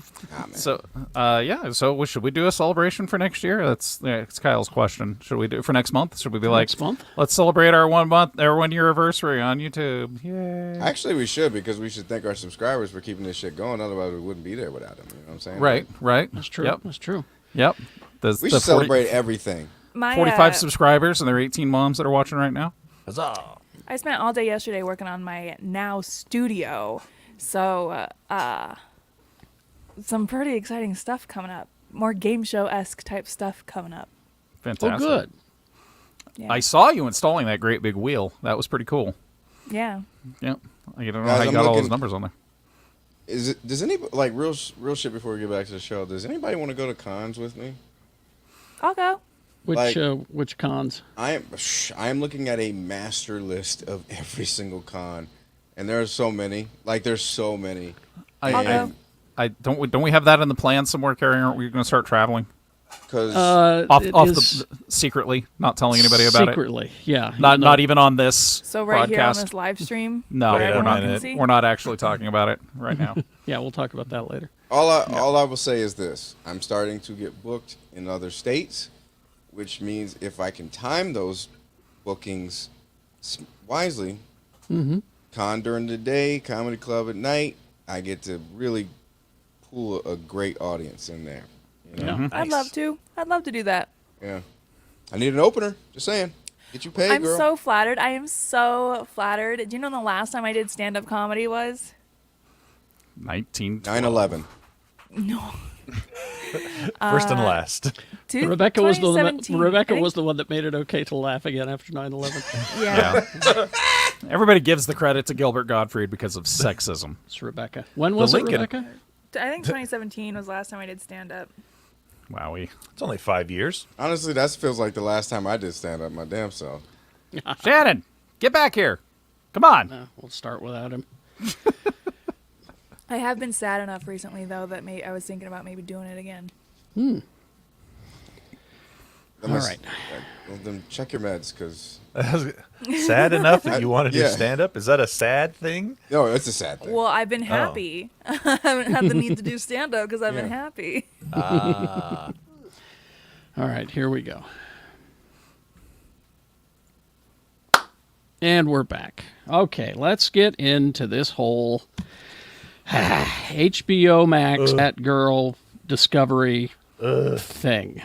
So, yeah. So, should we do a celebration for next year? It's Kyle's question. Should we do it for next month? Should we be like, Next month? let's celebrate our 1-year anniversary on YouTube? Yay! Actually, we should because we should thank our subscribers for keeping this shit going. Otherwise, we wouldn't be there without them. You know what I'm saying? Right. That's true. Yep. That's true. Yep. We The should 40 celebrate everything. My 45 subscribers, and there are 18 moms that are watching right now. Huzzah. I spent all day yesterday working on my now studio, so some pretty exciting stuff coming up. More game show-esque type stuff coming up. Fantastic. Oh, good. Yeah. I saw you installing that great big wheel. That was pretty cool. Yeah. Yep. I don't know Guys, how you I'm got all those looking- numbers on there. Does anybody like real shit before we get back to the show? Does anybody want to go to cons with me? I'll go. Which cons? I am looking at a master list of every single con, and there are so many. Like there's so many. I'll go. Don't we have that in the plan somewhere, Kerry? Aren't we going to start traveling Because secretly, not telling anybody about it? Secretly, yeah. Not even on this So right here on broadcast. this live stream, No, where Wait a everyone minute. can see? We're not actually talking about it right now. Yeah, we'll talk about that later. all I will say is this: I'm starting to get booked in other states, which means if I can time those bookings wisely, con during the day, comedy club at night, I get to really pull a great audience in there. You know? Yeah. I'd love to. I'd love to do that. Yeah. I need an opener. Just saying. Get you paid, I'm girl. so flattered. I am so flattered. Do you know the last time I did stand-up comedy was? 9/11. No. First and last. Rebecca was the one 2017, was the one that made it okay to laugh again after 9/11. Yeah. Everybody gives the credit to Gilbert Gottfried because of sexism. It's Rebecca. When was it, Lincoln. Rebecca? I think 2017 was the last time I did stand-up. Wowie. It's only 5 years. Honestly, that feels like the last time I did stand up my damn self. Shannon, get back here. Come on. No, we'll start without him. I have been sad enough recently, though, that I was thinking about maybe doing it again. All right. Well, then check your meds, because Sad enough that you want to do Yeah. stand up? Is that a sad thing? no, it's a sad thing. Well, I've been happy. I haven't had the need to do stand-up because I've been Yeah. happy. All right, here we go. And we're back. Okay, let's get into this whole HBO Max, Batgirl, Discovery thing.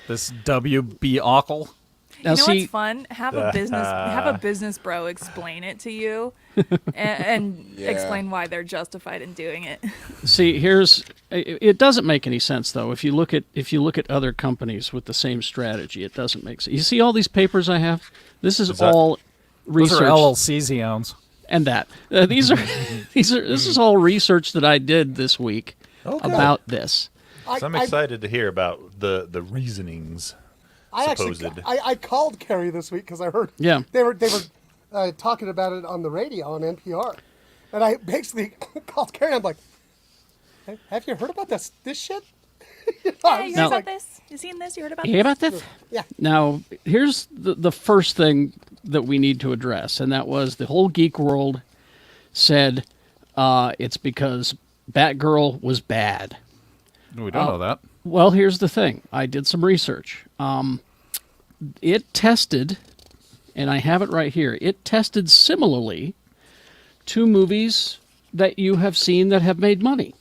This WB Ockle. Now, You know see, what's fun? Have a business bro explain it to you, and Yeah. explain why they're justified in doing it. it doesn't make any sense though. If you look at other companies with the same strategy, it doesn't make sense. You see all these papers I have? This is that- all Those research. are LLCs he owns. And that this is all research that I did this week about this. So I'm excited to hear about the reasonings. I supposed. I called Kerry this week because I heard Yeah. they were talking about it on the radio on NPR, and I basically called Kerry. I'm like, hey, have you heard about this shit? You know, I Yeah, was you just heard like, about this? You seen this? You heard about You hear this? about this? Yeah. Now, here's the first thing that we need to address, and that was the whole geek world said it's because Batgirl was bad. We don't know that. Well, here's the thing. I did some research. It tested, and I have it right here, it tested similarly to movies that you have seen that have made money.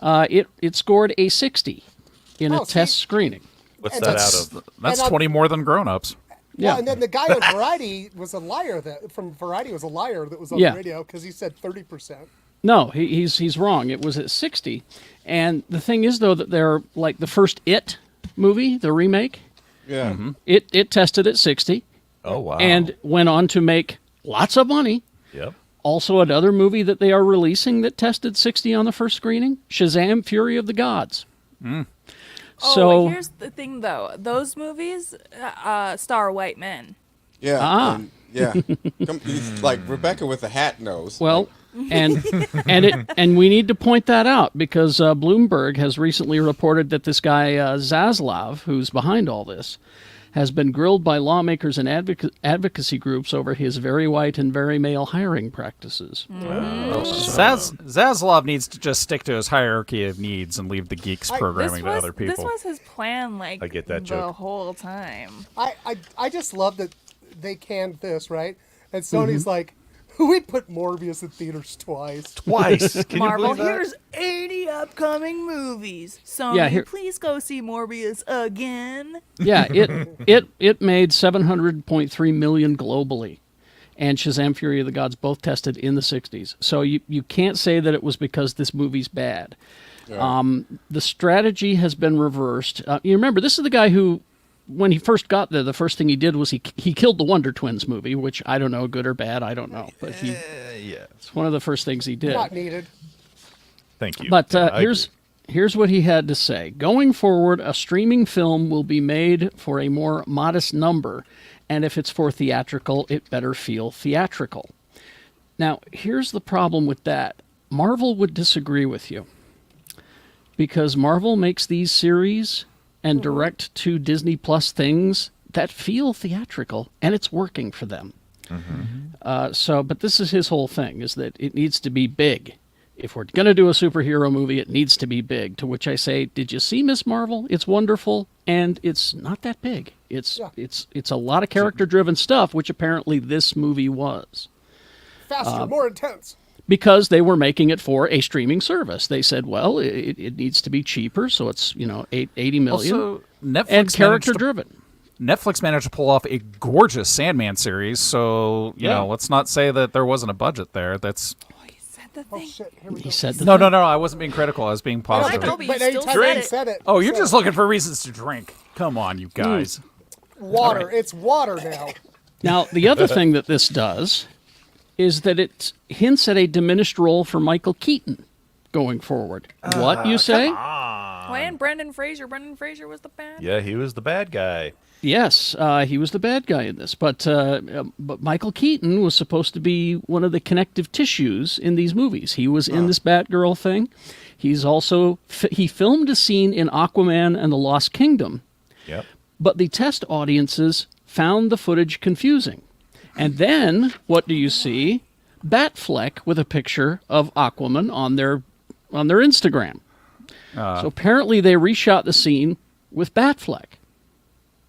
It scored a 60 in a Oh, see? test screening. What's And that that's- out of? That's And 20 more than grown-ups. Yeah. Well, and then the guy on Variety was a liar. That was on Yeah. the radio because he said 30%. No, he's wrong. It was at 60. And the thing is, though, that they're like the first It movie, the remake, Yeah. it tested at 60 Oh, wow. and went on to make lots of money. Yep. Also, another movie that they are releasing that tested 60 on the first screening, Shazam! Fury of the Gods. Oh, here's the thing, though. Those movies star white men. Yeah. Ah. And, yeah. Like Rebecca with a hat knows. Well, and we need to point that out because Bloomberg has recently reported that this guy Zaslav, who's behind all this, has been grilled by lawmakers and advocacy groups over his very white and very male hiring practices. Zaslav needs to just stick to his hierarchy of needs and leave the geeks programming to other people. This was his plan, like, I get that the joke. whole time. I just love that they canned this, right? And Sony's like, we put Morbius in theaters twice. Twice. Can Marvel, you believe that? here's 80 upcoming movies. Sony, Yeah, here- please go see Morbius again. Yeah, it made $700.3 million globally, and Shazam! Fury of the Gods both tested in the 60s. So you can't say that it was because this movie's bad. The strategy has been reversed. You remember, this is the guy who, when he first got there, the first thing he did was he killed the Wonder Twins movie, which I don't know, good or bad, I don't know. But Yeah. it's one of the first things he did. Not needed. Thank you. But Yeah, I here's Here's what he had to say. Going forward, a streaming film will be made for a more modest number, and if it's for theatrical, it better feel theatrical. Now, here's the problem with that. Marvel would disagree with you, because Marvel makes these series and direct to Disney Plus things that feel theatrical, and it's working for them. But this is his whole thing, is that it needs to be big. If we're going to do a superhero movie, it needs to be big. To which I say, did you see Miss Marvel? It's wonderful, and it's not that big. It's a lot of character-driven stuff, which apparently this movie was. Faster, more intense. Because they were making it for a streaming service. They said, well, it needs to be cheaper, so it's, $80 million. Also, Netflix and character-driven. Netflix managed to pull off a gorgeous Sandman series, so, you know, let's not say that there wasn't a budget there. That's... The Oh thing. shit! Here we go. He said the No, thing. I wasn't being critical. I was being positive. know, but you But still anytime said he it. said it. Oh, you're said just looking for reasons to drink. Come on, you guys. water. Right. It's water now. Now, the other thing that this does is that it hints at a diminished role for Michael Keaton going forward. What, you say? When Brendan Fraser was the bad. Yeah, he was the bad guy. Yes, he was the bad guy in this, but Michael Keaton was supposed to be one of the connective tissues in these movies. He was in this Batgirl thing. He's also he filmed a scene in Aquaman and the Lost Kingdom. Yep. But the test audiences found the footage confusing. And then what do you see? Batfleck with a picture of Aquaman on their Instagram. So apparently they reshot the scene with Batfleck.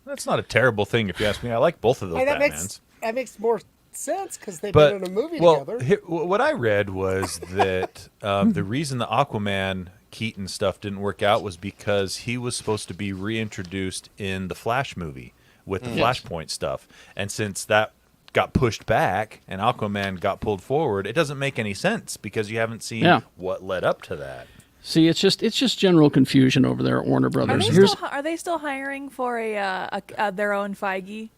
That's not a terrible thing if you ask me. I like both of those And Batmans. that makes more sense because they've But been in a movie well, together. what I read was that the reason the Aquaman Keaton stuff didn't work out was because he was supposed to be reintroduced in the Flash movie with the Flashpoint stuff, and since that got pushed back and Aquaman got pulled forward, it doesn't make any sense because you haven't seen what led up to that. See, it's just general confusion over there at Warner Brothers. Are they still hiring for their own Feige?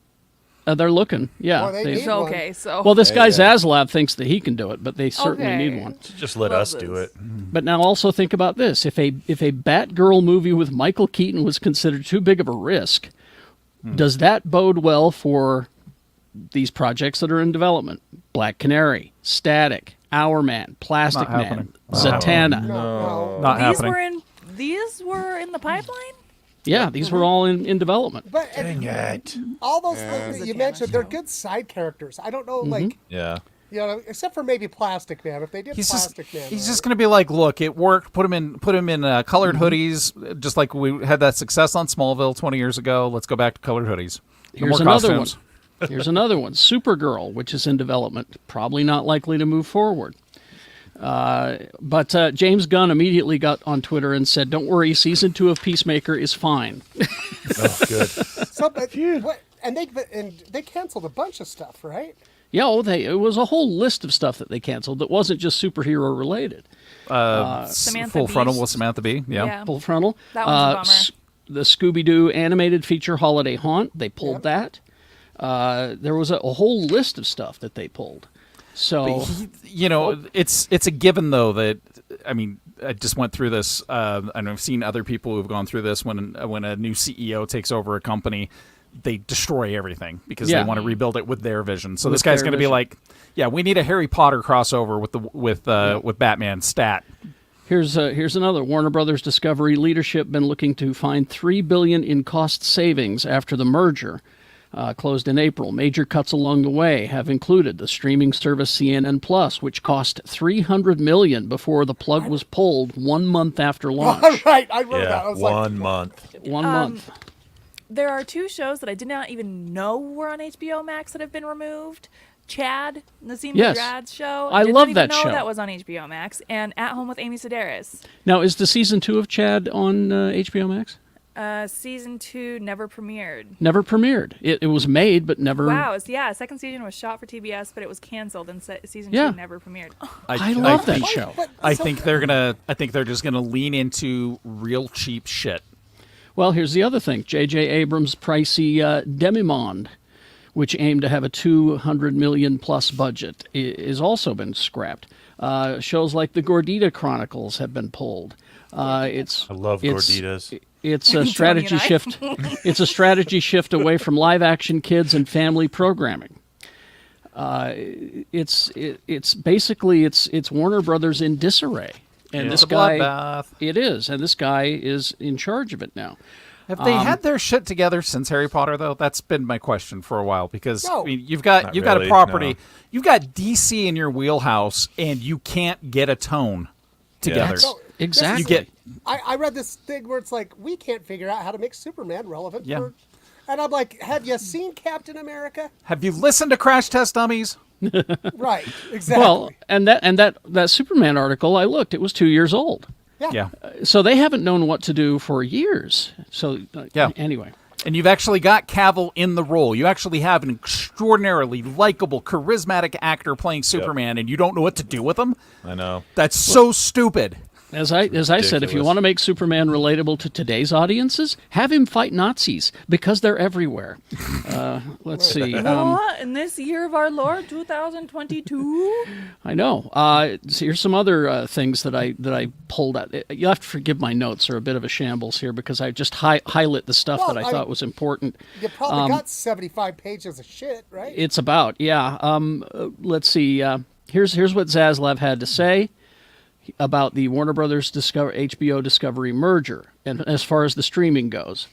They're looking, yeah. Well, they need So one. okay, so Well, this guy Zaslav thinks that he can do it, but they certainly Okay. need one. Just let Love us do this. it. But now also think about this. If a Batgirl movie with Michael Keaton was considered too big of a risk, does that bode well for these projects that are in development? Black Canary, Static, Hourman, Plastic Not Man, happening. Zatanna. No. Not these happening. were in the pipeline. Yeah, these were all in development. But Dang it. all those things that you Zatanna mentioned, they're show. good side characters. I don't know, like, Yeah. except for maybe Plastic Man. If they did He's Plastic Man, he's right? just gonna be like, look, it worked. Put him in colored hoodies, just like we had that success on Smallville 20 years ago. Let's go back to colored hoodies. No Here's more another costumes. one. Here's another one. Supergirl, which is in development. Probably not likely to move forward. But James Gunn immediately got on Twitter and said, "Don't worry, season 2 of Peacemaker is fine." Oh, good. So, but, what, and they canceled a bunch of stuff, right? Yeah, it was a whole list of stuff that they canceled that wasn't just superhero related. Samantha Full frontal Beast. with Samantha Bee. Yeah. Full frontal. That one's a bummer. The Scooby-Doo animated feature Holiday Haunt, they pulled that. There was a whole list of stuff that they pulled. So, It's a given though that I just went through this, and I've seen other people who've gone through this. When a new CEO takes over a company, they destroy everything because they want to rebuild it with their vision. So With this guy's their going to be vision. like, "Yeah, we need a Harry Potter crossover with Batman stat." here's another. Warner Brothers Discovery leadership been looking to find $3 billion in cost savings after the merger. Closed in April. Major cuts along the way have included the streaming service CNN Plus, which cost $300 million before the plug was pulled 1 month after launch. Right, I wrote that. Yeah, I was 1 month. 1 month. There are 2 shows that I did not even know were on HBO Max that have been removed. Chad, Nasim Yes. Mourad's show. I didn't love even that know show. that was on HBO Max. And At Home with Amy Sedaris. Now, is the season 2 of Chad on HBO Max? Season 2 never premiered. Never premiered. It was made, but never. Wow, second season was shot for TBS, but it was canceled, and season 2 Yeah. never premiered. I love that think- show. I think they're just gonna lean into real cheap shit. Well, here's the other thing. J.J. Abrams' pricey Demimonde, which aimed to have a $200 million plus budget, is also been scrapped. Shows like the Gordita Chronicles have been pulled. I love gorditas. It's a strategy shift. It's a strategy shift away from live action kids and family programming. It's basically Warner Brothers in disarray, and It's this a guy bloodbath. it is, and this guy is in charge of it now. Have they had their shit together since Harry Potter, though? That's been my question for a while, because No. I mean, you've got really, a property, no. you've got DC in your wheelhouse, and you can't get a tone together. No, Exactly. You get I read this thing where it's like, we can't figure out how to make Superman relevant. Yeah. And I'm like, have you seen Captain America? Have you listened to Crash Test Dummies? Right, exactly. Well, and that Superman article I looked, it was 2 years old. Yeah. So they haven't known what to do for years. So Yeah. Anyway, And you've actually got Cavill in the role. You actually have an extraordinarily likable, charismatic actor playing Superman, and you don't know what to do with him? I know. That's so stupid. as I said, if you ridiculous. want to make Superman relatable to today's audiences, have him fight Nazis because they're everywhere. Let's see. What? In this year of our Lord, 2022? I know. So here's some other things that I pulled out. You'll have to forgive my notes; are a bit of a shambles here because I just highlight the stuff Well, that I thought was important. You probably got 75 pages of shit, right? It's about, yeah. Let's see. Here's what Zaslav had to say about the Warner Brothers HBO Discovery merger, and as far as the streaming goes.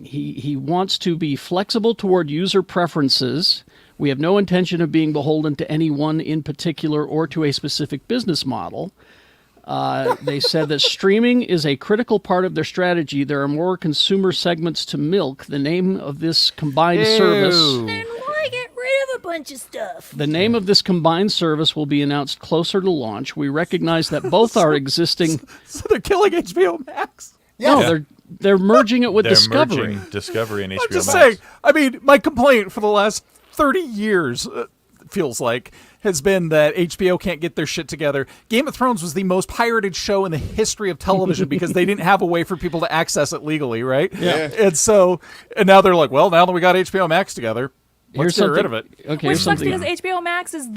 He wants to be flexible toward user preferences. We have no intention of being beholden to anyone in particular or to a specific business model. They said that streaming is a critical part of their strategy. There are more consumer segments to milk. The name of this combined service... Then why get rid of a bunch of stuff? The name of this combined service will be announced closer to launch. We recognize that both our existing... So they're killing HBO Max. No, Yeah. they're merging it with They're Discovery. merging Discovery and HBO I'm just Max. saying, I mean, my complaint for the last 30 years, feels like, has been that HBO can't get their shit together. Game of Thrones was the most pirated show in the history of television because they didn't have a way for people to access it legally, right? Yeah. And now they're like, well, now that we got HBO Max together, let's get rid of it. Okay, Which here's sucks something. because HBO Max is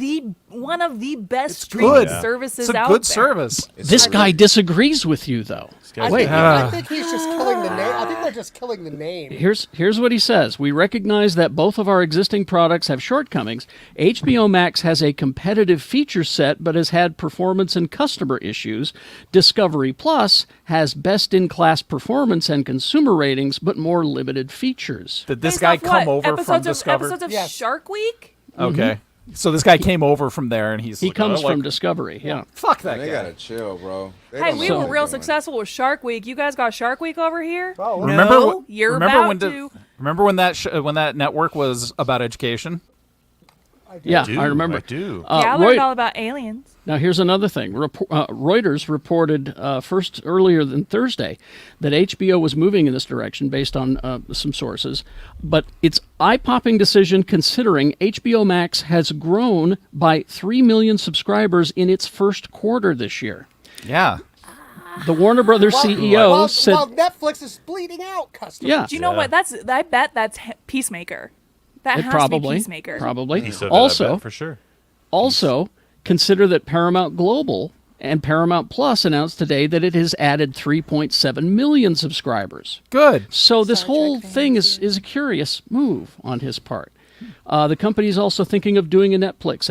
one of the best It's streaming good. services It's a out good there. service. This guy disagrees with you, though. guy's Wait, I think he's just killing the name. I think they're just killing the name. Here's what he says. We recognize that both of our existing products have shortcomings. HBO Max has a competitive feature set, but has had performance and customer issues. Discovery Plus has best-in-class performance and consumer ratings, but more limited features. Did this Based guy off come what? over from Episodes Discovery? Episodes of Yes. Shark Week? Okay. So this guy came over from there, and He like, comes oh, like, from Discovery, yeah. Fuck that They guy. gotta chill, bro. They Hey, don't we know were what real they're doing. successful with Shark Week. You guys got Shark Week over here? Oh, Remember, No, you're remember about when to. remember when that network was about education? Yeah, do. I remember. I do. Yeah, I Roy- learned all about aliens. Now, here's another thing. Reuters reported earlier than Thursday that HBO was moving in this direction based on some sources, but it's eye-popping decision considering HBO Max has grown by 3 million subscribers in its first quarter this year. Yeah. The Warner Brothers CEO said, while Netflix is bleeding out customers. "Yeah, Do you know what? I bet that's Peacemaker. That it has probably, to be Peacemaker. probably." He said that, I Also, bet, for sure. Also, consider that Paramount Global and Paramount Plus announced today that it has added 3.7 million subscribers. Good. So this Star whole Trek thing fans, is a curious move on his part. The company is also thinking of doing a Netflix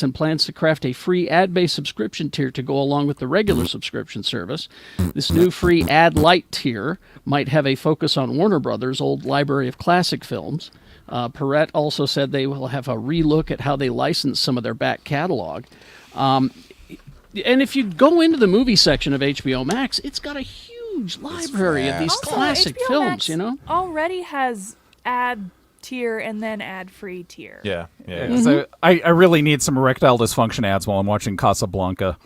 and plans to craft a free ad-based subscription tier to go along with the regular subscription service. This new free ad light tier might have a focus on Warner Brothers' old library of classic films. Perrette also said they will have a relook at how they license some of their back catalog. And if you go into the movie section of HBO Max, it's got a huge library of these vast. classic HBO films, Max you know? already has ad tier and then ad free tier. Yeah. Mm-hmm. So I really need some erectile dysfunction ads while I'm watching Casablanca.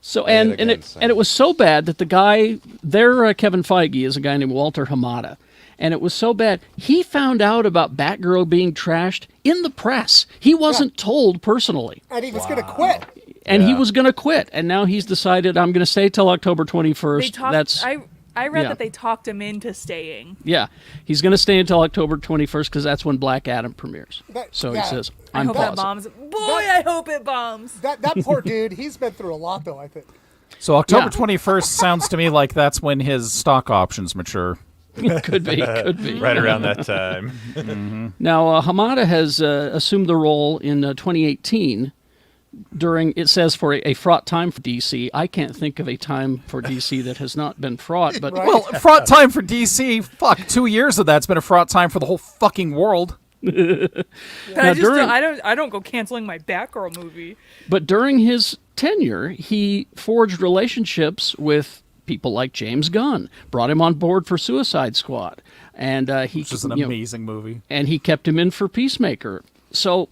So Say it and again, it Sam. and it was so bad that the guy there, Kevin Feige, is a guy named Walter Hamada, and it was so bad he found out about Batgirl being trashed in the press. He wasn't told personally, And he was going to quit. and he Yeah. was going to quit, and now he's decided I'm going to stay till October They 21st. talked. That's I I read Yeah. that they talked him into staying. Yeah, he's going to stay until October 21st because that's when Black Adam premieres. That- So yeah. he says, I "I'm hope that pausing." bombs. Boy, I hope it bombs. That poor dude, he's been through a lot, though, I think. So October Yeah. 21st sounds to me like that's when his stock options mature. Could be, could be. Right around that time. Now, Hamada has assumed the role in 2018 during, it says, for a fraught time for DC. I can't think of a time for DC that has not been fraught, but Right. Well, fraught time for DC. Fuck, 2 years of that's been a fraught time for the whole fucking world. But Now, during- I don't go canceling my Batgirl movie. But during his tenure, he forged relationships with people like James Gunn, brought him on board for Suicide Squad, and Which is an amazing movie. and he kept him in for Peacemaker. So,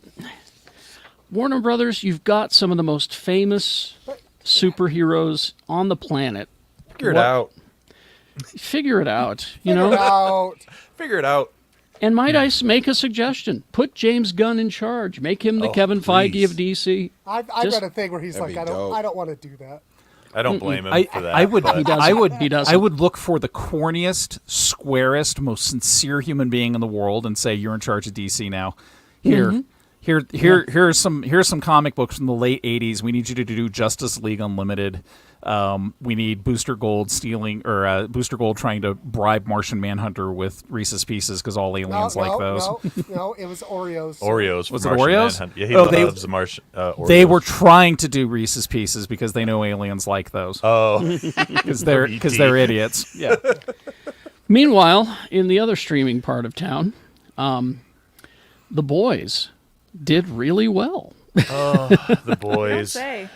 Warner Brothers, you've got some of the most famous superheroes on the planet. Figure it What- out. Figure it out, you know. Out. Figure it out. And might I make a suggestion? Put James Gunn in charge. Make him the Oh, Kevin Feige please. of DC. I've Just- read a thing where he's That'd like, be dope. I don't want to do that. I don't blame him I, for that. I would, but- He doesn't. I would, He doesn't. I would look for the corniest, squarest, most sincere human being in the world and say, "You're in charge of DC now. Here, here's some comic books from the late '80s. We need you to do Justice League Unlimited. We need Booster Gold Booster Gold trying to bribe Martian Manhunter with Reese's Pieces because all aliens like those. No, it was Oreos. Oreos. Was from it Martian Oreos? Manhunt. Yeah, he Oh, they- loves the Martian. Oreos. They were trying to do Reese's Pieces because they know aliens like those Oh, because they're idiots. Yeah. Meanwhile, in the other streaming part of town, The Boys did really well. the Don't boys. say.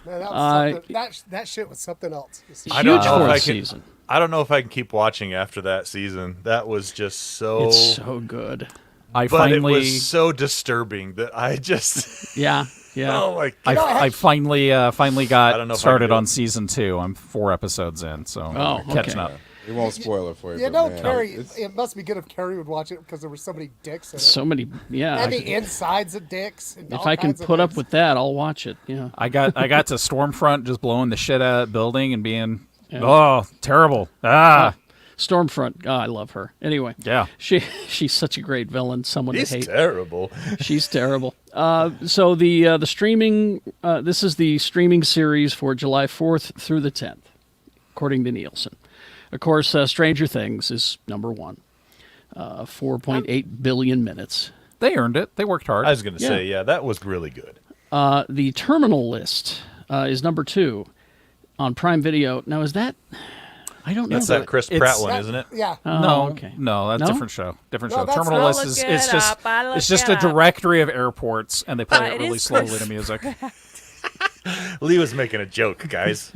Man, that, was something, that shit was something else. I don't Huge know if fourth I can- season. I don't know if I can keep watching after that season. That was just so. It's so good. I but finally it was so disturbing that I just. Yeah, yeah. Oh my god! I finally I got don't know if I started can do on it. season 2. I'm 4 episodes in, so Oh, I'm catching okay. up. We won't spoil it for you. You but know, man, Kerry, it's- it must be good if Kerry would watch it because there were so many dicks in it. So many. Yeah. and the insides of dicks. And if all I can kinds of put up things. with that, I'll watch it. Yeah. I got to Stormfront just blowing the shit out of that building and being terrible. Stormfront. Oh, I love her. Anyway. Yeah. She's such a great villain. Someone He's to hate. terrible. She's terrible. So the streaming. This is the streaming series for July 4th through the 10th, according to Nielsen. Of course, Stranger Things is number 1. 4.8 billion minutes. They earned it. They worked hard. I was going to Yeah. say, yeah, that was really good. The Terminal List is number 2 on Prime Video. Now, is that? I don't know. That's that Chris It's- Pratt one, That- isn't it? Yeah. no, okay. no, that's No? a different show. Different No, show. that's Terminal not- List I'll is look it's it just up, I'll it's look just it a up. directory of airports, and they play But it it really is slowly Chris to music. Lee was making a joke, guys.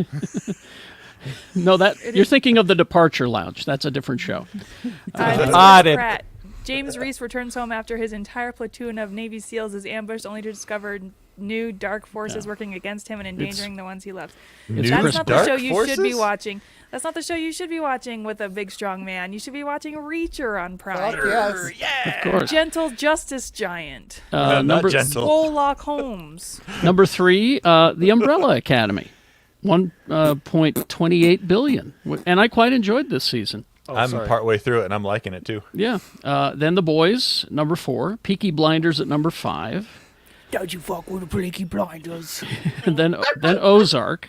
No, that you're thinking of the Departure Lounge. That's a different show. This I is did. Pratt. James Reese returns home after his entire platoon of Navy SEALs is ambushed, only to discover new dark forces working against him and endangering the ones he loves. New That's not the dark show you should be forces? watching. That's not the show you should be watching with a big strong man. You should be watching Reacher on Prime. Fuck yes. Of course. Gentle Justice Giant. Not Number gentle. Sherlock Holmes. number 3, The Umbrella Academy, 1.28 billion, and I quite enjoyed this season. I'm partway through it, and I'm liking it, too. Yeah. Then The Boys, number 4, Peaky Blinders at number 5, Don't you fuck with the Peaky Blinders. and then Ozark.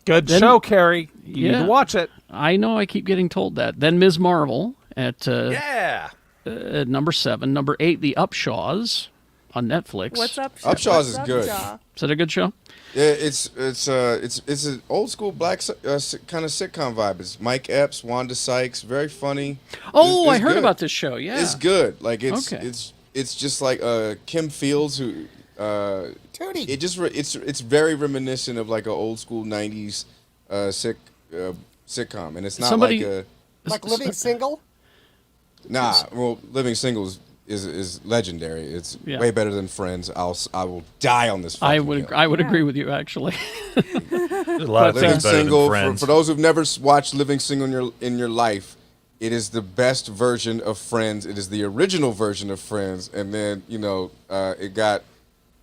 Good Then- show, Kerry. You need Yeah. to watch it. I know I keep getting told that. Then Ms. Marvel at Yeah. number 7, number 8, The Upshaws on Netflix. What's up? Upshaws What's is up, good. Shaw? Is that a good show? Yeah, it's an old school black kind of sitcom vibe. It's Mike Epps, Wanda Sykes, very funny. Oh, It's I heard good. about this show. Yeah. It's good. Like it's Okay. it's just like Kim Fields who Tootie. it's very reminiscent of like an old school '90s sitcom, and it's not Somebody- like a Like Living Single? Well, Living Single is legendary. It's Yeah. way better than Friends. I will die on this. I fucking would hill. I would agree with you actually. There's a lot of Living things better Single. than Friends. For those who've never watched Living Single in your life, it is the best version of Friends. It is the original version of Friends, and then it got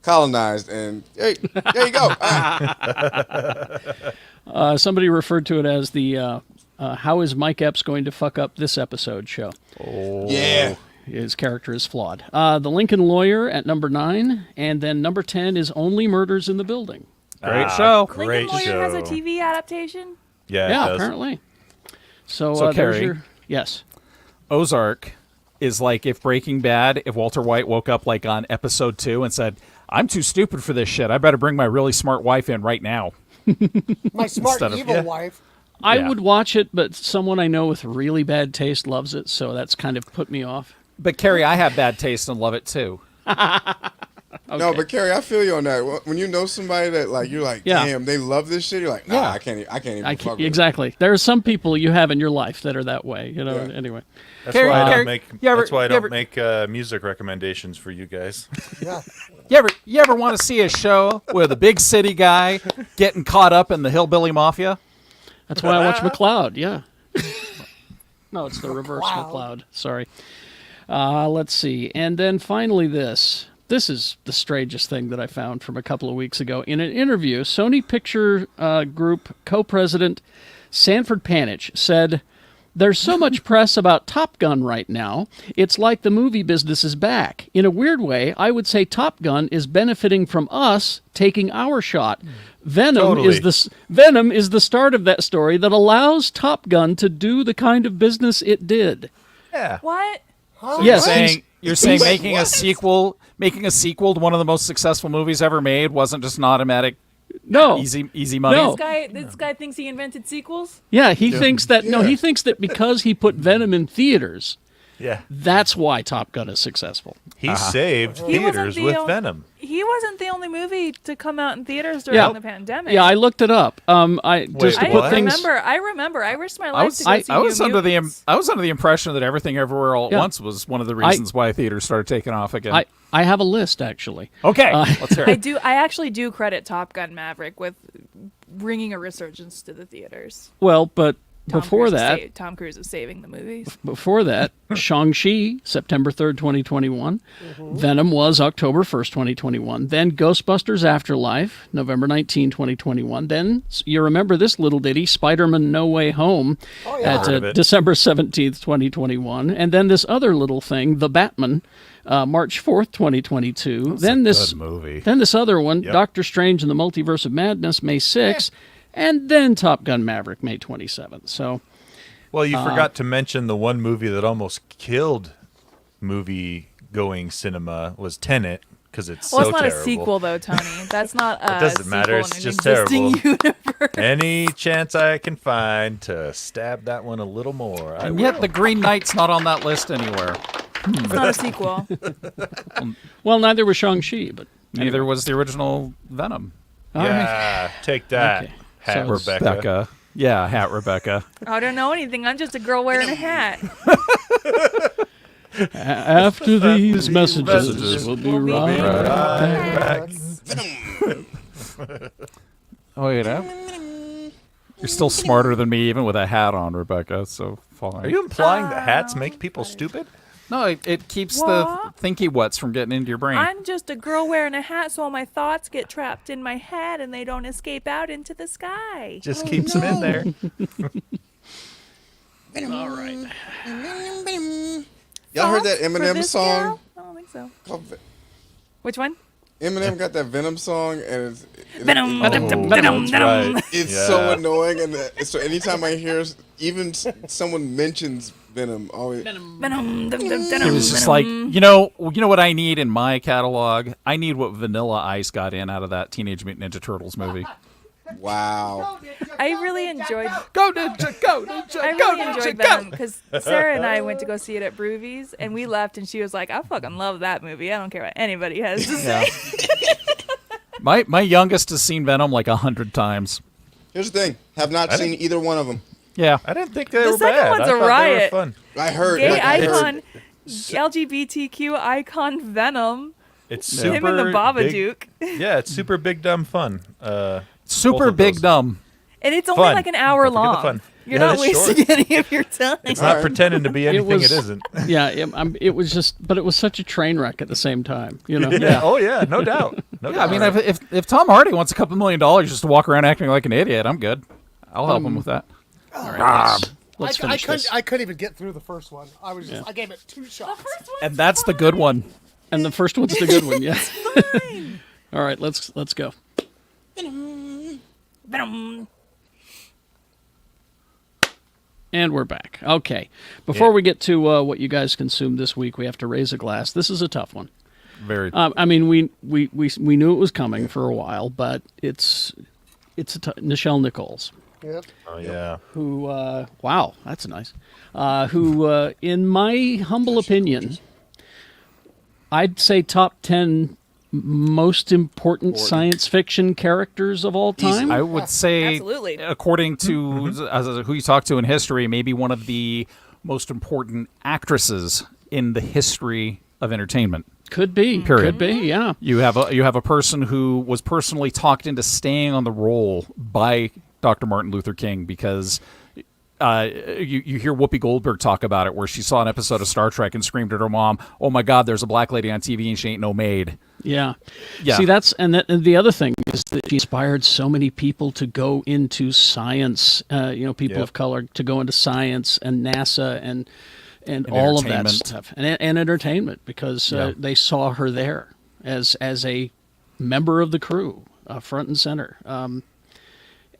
colonized, and hey, there you go. Somebody referred to it as the How is Mike Epps going to fuck up this episode show? Yeah. His character is flawed. The Lincoln Lawyer at number 9, and then number 10 is Only Murders in the Building. Great show. Great Lincoln Lawyer has a show. TV adaptation. Yeah, it Yeah, does. apparently. So, there's Kerry, your... Yes. Ozark is like if Breaking Bad, if Walter White woke up like on episode 2 and said, "I'm too stupid for this shit. I better bring my really smart wife in right now." My smart Instead of- evil yeah. wife. I Yeah. would watch it, but someone I know with really bad taste loves it, so that's kind of put me off. But Kerry, I have bad taste and love it too. No, but Kerry, I feel you on that. When you know somebody that like you're like, Yeah. damn, they love this shit. You're like, nah, Yeah. I can't even I fuck can't, with it. exactly. There are some people you have in your life that are that way, you know. Yeah. Anyway, That's Kerry, why I Kerry, don't make. you ever- That's why I you don't ever- make music recommendations for you guys. Yeah. You ever want to see a show where the big city guy getting caught up in the hillbilly mafia? that's why I watch McCloud. Yeah. No, it's the reverse McCloud. McCloud. Sorry. Let's see, and then finally this. This is the strangest thing that I found from a couple of weeks ago. In an interview, Sony Picture Group co-president Sanford Panich said, "There's so much press about Top Gun right now. It's like the movie business is back. In a weird way, I would say Top Gun is benefiting from us taking our shot. Venom Totally. Venom is the start of that story that allows Top Gun to do the kind of business it did." Yeah. What? Yes, You're saying Wait, making a sequel to one of the most successful movies ever made wasn't just an automatic no. easy money? No. This guy thinks he invented sequels. Yeah, he thinks that no, Yeah. he thinks that because he put Venom in theaters, Yeah. that's why Top Gun is successful. He saved He wasn't theaters the with o- Venom. He wasn't the only movie to come out in theaters during Yeah. the pandemic. Yeah, I looked it up. I just to Wait, put what? things. I remember. I risked my I life was, to go see I was New under the Mutants. I was under the impression that Everything Everywhere All at Yeah. Once was one of the reasons why theaters started taking off again. I have a list actually. Okay, let's hear it. I actually do credit Top Gun Maverick with bringing a resurgence to the theaters. Well, but Tom before Cruise is that, Tom Cruise is saving the movies. Shang-Chi, September 3rd, 2021. Venom was October 1st, 2021. Then Ghostbusters Afterlife, November 19, 2021. Then, you remember this little ditty, Spider-Man No Way Home, at Heard of it. December 17th, 2021. And then this other little thing, The Batman, March 4th, 2022. Then this Good movie. Then this other one, Yep. Doctor Strange and the Multiverse of Madness, May 6th. And then Top Gun Maverick, May 27th. So, Well, you forgot to mention the one movie that almost killed movie-going cinema was Tenet because it's Well, so it's not terrible. a sequel though, Tony. That's not a It doesn't matter. sequel It's in an just existing terrible. universe. Any chance I can find to stab that one a little more, I And will. yet the Green Knight's not on that list anywhere. It's not a sequel. well, neither was Shang-Chi, but Neither was the original Venom. all right. Yeah, take that, Okay. Hat So it's Rebecca. Rebecca. Yeah, Hat Rebecca. I don't know anything. I'm just a girl wearing a hat. After these messages, messages, we'll be we'll be right right back. Oh, you know? You're still smarter than me even with a hat on, Rebecca, so fine. Are you implying that hats make people stupid? No, it keeps What? the thinky what's from getting into your brain. I'm just a girl wearing a hat, so all my thoughts get trapped in my head and they don't escape out into the sky. Just keeps them in there. All right. Y'all heard that For Eminem this song? gal? I don't think so. Called Ve- Which one? Eminem got that Venom song, and Venom. That's right. it's Yeah. so annoying. And so anytime I hear even someone mentions Venom, always Venom. It was just like, you know what I need in my catalog? I need what Vanilla Ice got in out of that Teenage Mutant Ninja Turtles movie. wow. I really enjoyed. Go Ninja, go Ninja, I really enjoyed Venom because Sarah and I went to go see it at Broovies, and we left, and she was like, "I fucking love that movie. I don't care what anybody has to say." Yeah. My youngest has seen Venom like 100 times. Here's the thing: have not I seen didn't- either one of them. Yeah. I didn't think they The were second bad. one's I a thought they riot. were fun. I heard. Gay like, I heard- icon, LGBTQ icon Venom. It's super Him and the big- Babadook. Yeah, it's super big dumb fun. Super Both of big those. dumb. And it's only Fun. like an hour Don't forget the long. fun. You're Yeah, not it's wasting any of your time. It's not pretending to be anything was- it isn't. Yeah, it was just, but it was such a train wreck at the same time. You know. Yeah. Oh yeah. No doubt. No Yeah, I doubt. mean, if Tom Hardy wants a couple $1 million just to walk around acting like an idiot, I'm good. I'll help him with that. All right, let's I finish this. couldn't even get through the first one. I gave it 2 shots. And that's the good one. And the first one's the good one, yeah. All right, let's go. Venom. And we're back. Okay. Before we get to what you guys consumed this week, we have to raise a glass. This is a tough one. Very. I mean, we knew it was coming for a while, but it's Nichelle Nichols, Yep. Oh yeah. who wow, that's nice. Who, in my humble opinion, I'd say top 10 most important science fiction characters of all time. I would say, Absolutely. according to who you talk to in history, maybe one of the most important actresses in the history of entertainment. Could be. Period. Could be. Yeah. You have a person who was personally talked into staying on the role by Dr. Martin Luther King because you hear Whoopi Goldberg talk about it, where she saw an episode of Star Trek and screamed at her mom, "Oh my God, there's a black lady on TV and she ain't no maid." Yeah. Yeah. See, and the other thing is that she inspired so many people to go into science. People of color to go into science and NASA and all of that entertainment. stuff and entertainment because they saw her there as a member of the crew, front and center.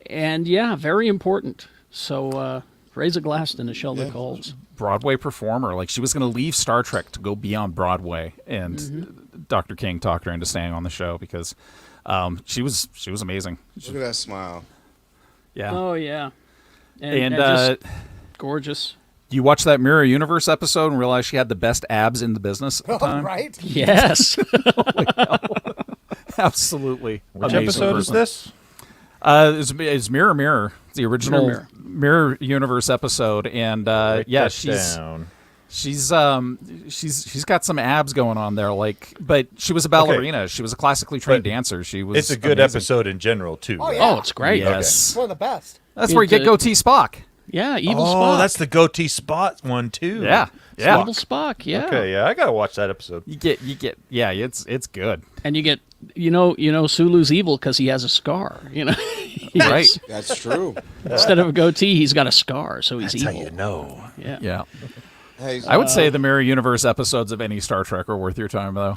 And yeah, very important. So raise a glass to Nichelle Nichols. Broadway performer. Like, she was going to leave Star Trek to go beyond Broadway, and Dr. King talked her into staying on the show because she was amazing. Look at that smile. Yeah. Oh yeah, And just gorgeous. you watch that Mirror Universe episode and realize she had the best abs in the business at the time. Right? Yes. Absolutely. Which amazing episode is person. this? It's Mirror Mirror. It's the original Mirror Universe episode, and Write yeah, that she's down. she's got some abs going on there. But she was a ballerina. She was a classically trained But dancer. She was. It's a good amazing. episode in general too. Oh, right? yeah. Oh, it's great. Yes, One of the best. that's where you get It, goatee Spock. Yeah, Evil Oh, Spock. that's the goatee spot one too. Yeah, yeah. Evil Spock. Yeah. Okay, yeah, I gotta watch that episode. You get. Yeah, it's good. And you get, Sulu's evil because he has a scar. Right. That's true. Instead of a goatee, he's got a scar, so he's That's evil. how you know. Yeah. Yeah. Hey, I would say the Mirror Universe episodes of any Star Trek are worth your time, though.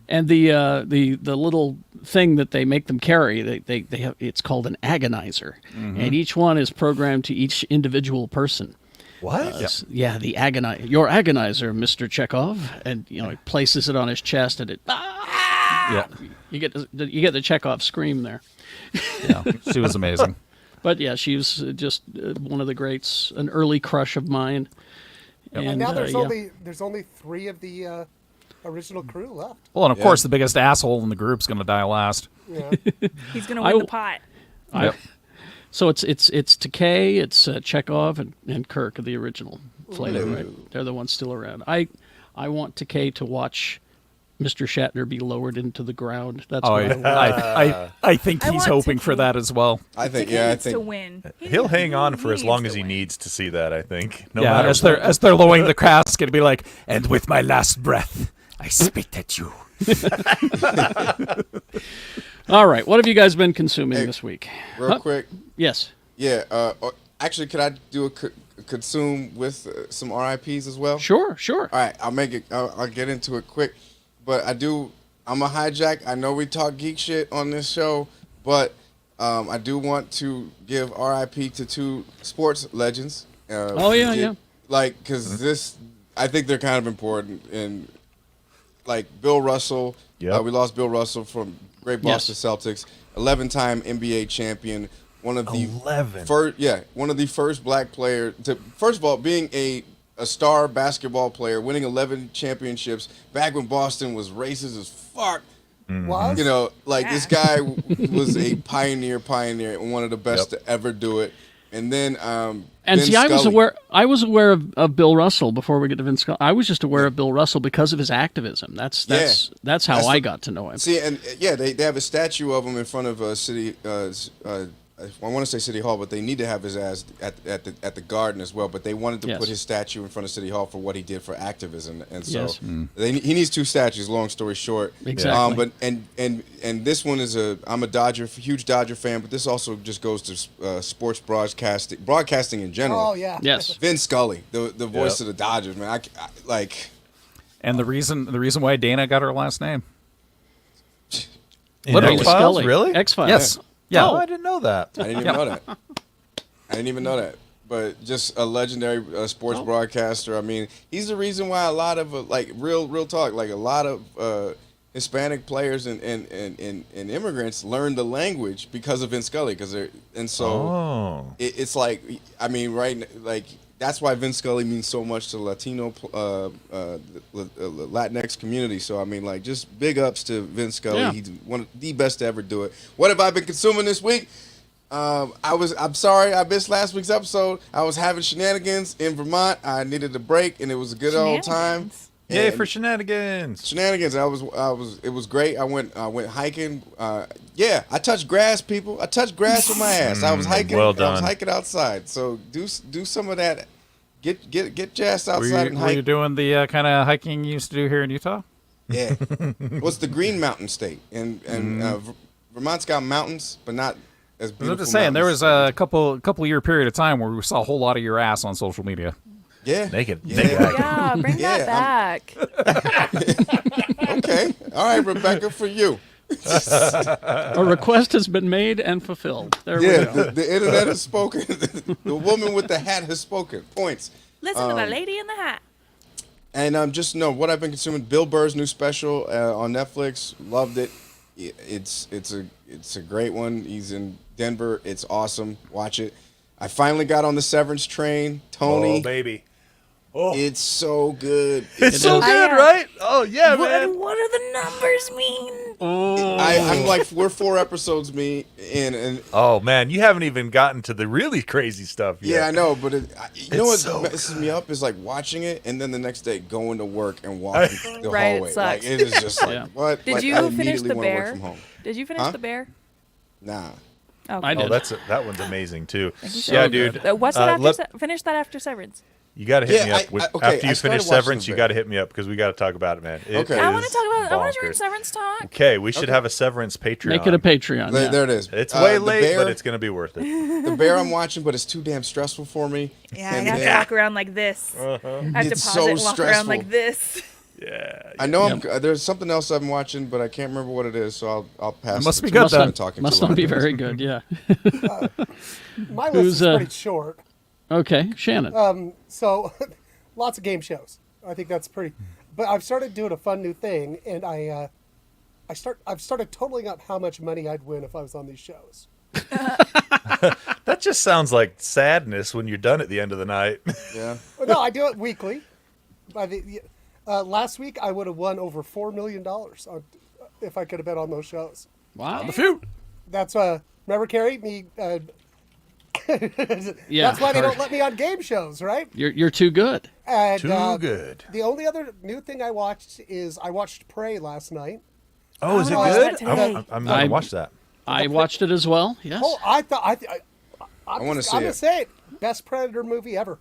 And the little thing that they make them carry, they have, it's called an agonizer, and each one is programmed to each individual person. What? Yeah, the your agonizer, Mr. Chekhov, and he places it on his chest, and it. Yeah. You get the Chekhov scream there. Yeah. She was amazing. But yeah, she was just one of the greats, an early crush of mine. And now there's yeah. only 3 of the original crew left. Well, and of course, the biggest asshole in the group's going to die last. Yeah. He's gonna win the pot. Yep. So it's Takei, it's Chekhov, and Kirk, the original flavor, right? They're the ones still around. I want Takei to watch Mr. Shatner be lowered into the ground. That's Oh, what I want. I think I he's want hoping to for keep- that as well. I think, He yeah, I needs to think win. He'll hang on for as needs long to as he win. needs to see that. I think. No Yeah, matter as what. they're lowering the casket, it'll be like, and with my last breath, I spit at you. All right, what have you guys been consuming this week? real quick. Yes. Yeah. Actually, could I do a consume with some RIPS as well? Sure. All right, I'll make it. I'll get into it quick, but I'm a hijack. I know we talk geek shit on this show, but I do want to give RIP to 2 sports legends. Yeah. Like, because I think they're kind of important. And like Bill Russell, Yep. we lost Bill Russell from great Boston Celtics, 11-time NBA champion. One of the 11. one of the first black player to, first of all, being a star basketball player, winning 11 championships back when Boston was racist as fuck. Was? This guy was a pioneer, and one of the best to ever do it. And then, And Vin see, I was Scully. aware of Bill Russell before we get to Vince Scully. I was just aware of Bill Russell because of his activism. That's how I got to know him. See, and they have a statue of him in front of City I want to say City Hall, but they need to have his ass at the Garden as well. But they wanted to put his statue in front of City Hall for what he did for activism, and so he needs 2 statues. Long story short, Exactly. But and this one is I'm a huge Dodger fan, but this also just goes to sports broadcasting in general. Oh yeah. Yes. Vin Scully, the voice of the Dodgers, man. I like. And the reason why Dana got her last name. In Literally. X-Files? Scully. Really? X-Files. Yes. Yeah. Oh, I didn't know that. I didn't even know that. I didn't even know that. But just a legendary sports broadcaster. I mean, he's the reason why a lot of like real talk, like a lot of Hispanic players and immigrants learned the language because of Vin Scully. It's like, I mean, like that's why Vin Scully means so much to Latino Latinx community. So I mean, like, just big ups to Vin Scully. Yeah. He's one of the best to ever do it. What have I been consuming this week? I'm sorry I missed last week's episode. I was having shenanigans in Vermont. I needed a break, and it was a good old time. Yay And for shenanigans. Shenanigans. It was great. I went hiking. I touched grass, people. I touched grass with my ass. I was hiking. Well I was done. hiking outside. So do some of that. Get jazzed outside and Were you hike. doing the kind of hiking you used to do here in Utah? Yeah. What's the Green Mountain State? And Vermont's got mountains, but not as beautiful. I'm just saying, there mountains. was a couple year period of time where we saw a whole lot of your ass on social media. Yeah. Naked. Yeah, bring Yeah, that back. Okay. All right, Rebecca, for you. A request has been made and fulfilled. There we Yeah, go. the internet has spoken. The woman with the hat has spoken. Points. Listen to the lady in the hat. And just know what I've been consuming. Bill Burr's new special on Netflix. Loved it. It's a great one. He's in Denver. It's awesome. Watch it. I finally got on the Severance train. Tony. Oh, baby. It's so good. It's so is. good, right? Oh, yeah, man. What do the numbers mean? I'm like, we're 4 episodes in, and Oh, man, you haven't even gotten to the really crazy stuff yet. yeah, I know, but you know what so messes me up is like watching it and then the next day going to work and walking the Right, it hallway. sucks. Like, it is just like, Yeah. what? Did Like, you I finish immediately The wanna work Bear? from home. Did you finish Huh? The Bear? Nah. Okay. I did. Oh, that one's amazing, too. So Yeah, good. dude. What's that after? let- Finish that after Severance. You got to hit Yeah, me up. okay, After I you started finish watching Severance, The you Bear. got to hit me up because we got to talk about it, man. It Okay. I want is to talk about. I want to join bonkers. Severance talk. Okay, we should have a Severance Patreon. Make it a Patreon. There, yeah. there it is. It's way The late, Bear, but it's going to be worth it. The Bear I'm watching, but it's too damn stressful for me. Yeah, I And have to then- walk around like this. I have to It's pause so it and walk around stressful. like this. Yeah. I know there's something else I'm watching, but I can't remember what it is, so I'll pass. It must it be to good, you. then. I've been talking Must too long. not be very good, yeah. My Who's, list is pretty short. Okay, Shannon. So, lots of game shows. I think that's pretty. But I've started doing a fun new thing, and I've started totaling up how much money I'd win if I was on these shows. That just sounds like sadness when you're done at the end of the night. Yeah. Well, no, I do it weekly. Last week I would have won over $4 million if I could have been on those shows. Wow. The feud. That's remember Kerry me. Yeah. That's why they don't let me on game shows, right? You're too good. And, Too good. The only other new thing I watched is I watched Prey last night. Oh, is it I watched that good? today. I'm going to watch that. I watched it as well. Yes. Oh, I wanna see I'm gonna it. say it. Best Predator movie ever.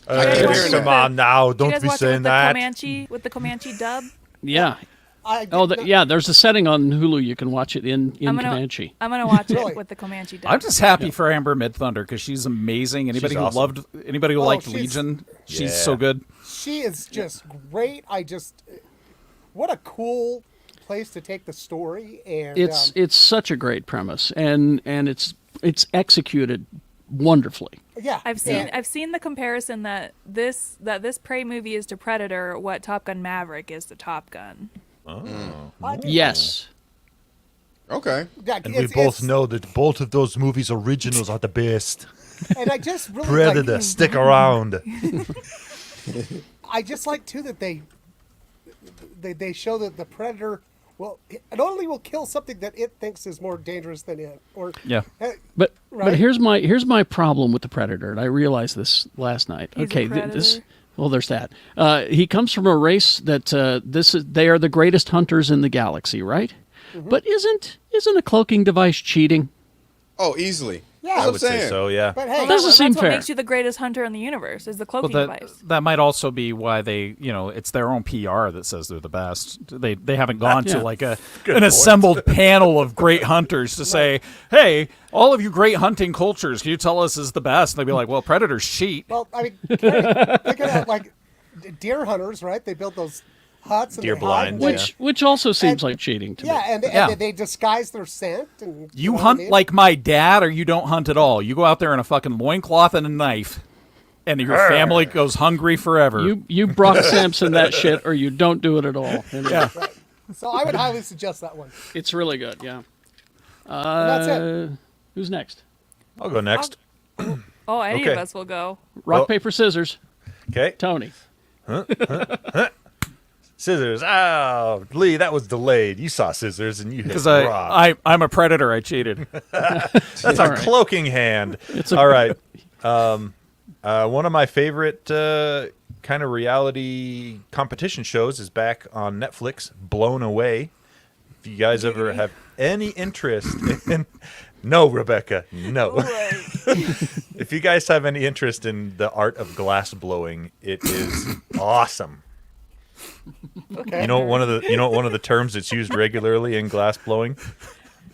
keep hearing Come that. on now. Did you Don't guys be watch it saying with the that. Comanche dub? Yeah. I Oh, did not- yeah. There's a setting on Hulu you can watch it in I'm gonna, Comanche. I'm gonna watch Really? it with the Comanche dub. I'm just happy for Amber Midthunder because she's amazing. Anybody She's who awesome. anybody who Oh, liked she's- Legion, she's Yeah. so good. She is just great. What a cool place to take the story, and It's such a great premise, and it's executed wonderfully. yeah, I've seen the comparison that this Prey movie is to Predator what Top Gun Maverick is to Top Gun. Yes. Okay. Yeah, And we both know that both of those movies' originals are the best. And I just really Predator, stick around. I just like too that they show that the Predator. Well, it only will kill something that it thinks is more dangerous than it. Or Yeah. But Right. here's my problem with the Predator, and I realized this last night. He's a okay, predator. well, there's that. He comes from a race that they are the greatest hunters in the galaxy, right? Mm-hmm. But isn't a cloaking device cheating? Oh, easily. Yeah. That's I what would I'm say saying. so. Yeah. But Well, hey, Doesn't that's seem what fair. makes you the greatest hunter in the universe is the Well, cloaking device. that might also be why they, it's their own PR that says they're the best. They haven't gone to Yeah. like an assembled panel of great hunters to say, hey, all of you great hunting cultures, can you tell us is the best? And they'd be like, well, predators cheat. well, I mean, think about like deer hunters, right? They build those huts and Deer they hide and blinds, they- Which also seems And- like cheating to Yeah, me. and they disguise their scent. And You know what hunt I mean? like my dad, or you don't hunt at all. You go out there in a fucking loincloth and a knife, and your family goes hungry forever. You Brock Sampson that shit, or you don't do it at all. And yeah. So I would highly suggest that one. It's really good, yeah. And that's it. Who's next? I'll go next. Oh, any of Okay. us will go. Rock, Well- paper, scissors. Okay. Tony. Scissors. Oh, Lee, that was delayed. You saw scissors and you hit Because rock. I'm a predator. I cheated. That's a all right. cloaking hand. All right. One of my favorite kind of reality competition shows is back on Netflix, Blown Away. If you guys ever have any interest in... No, Rebecca, no. If you guys have any interest in the art of glass blowing, it is awesome. Okay. You know one of the terms that's used regularly in glass blowing?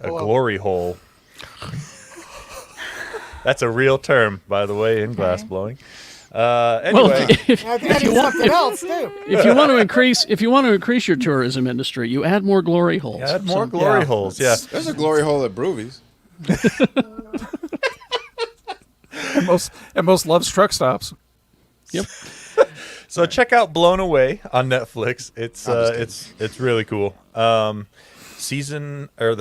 A glory hole. That's a real term, by the way, in glass blowing. Anyway, Well, And it's something else too. if you want to increase your tourism industry, you add more glory holes. add more glory yeah. holes. Yeah. There's a glory hole at Broovies. and most loves truck stops. Yep. So check out Blown Away on Netflix. It's I'm just it's really cool. The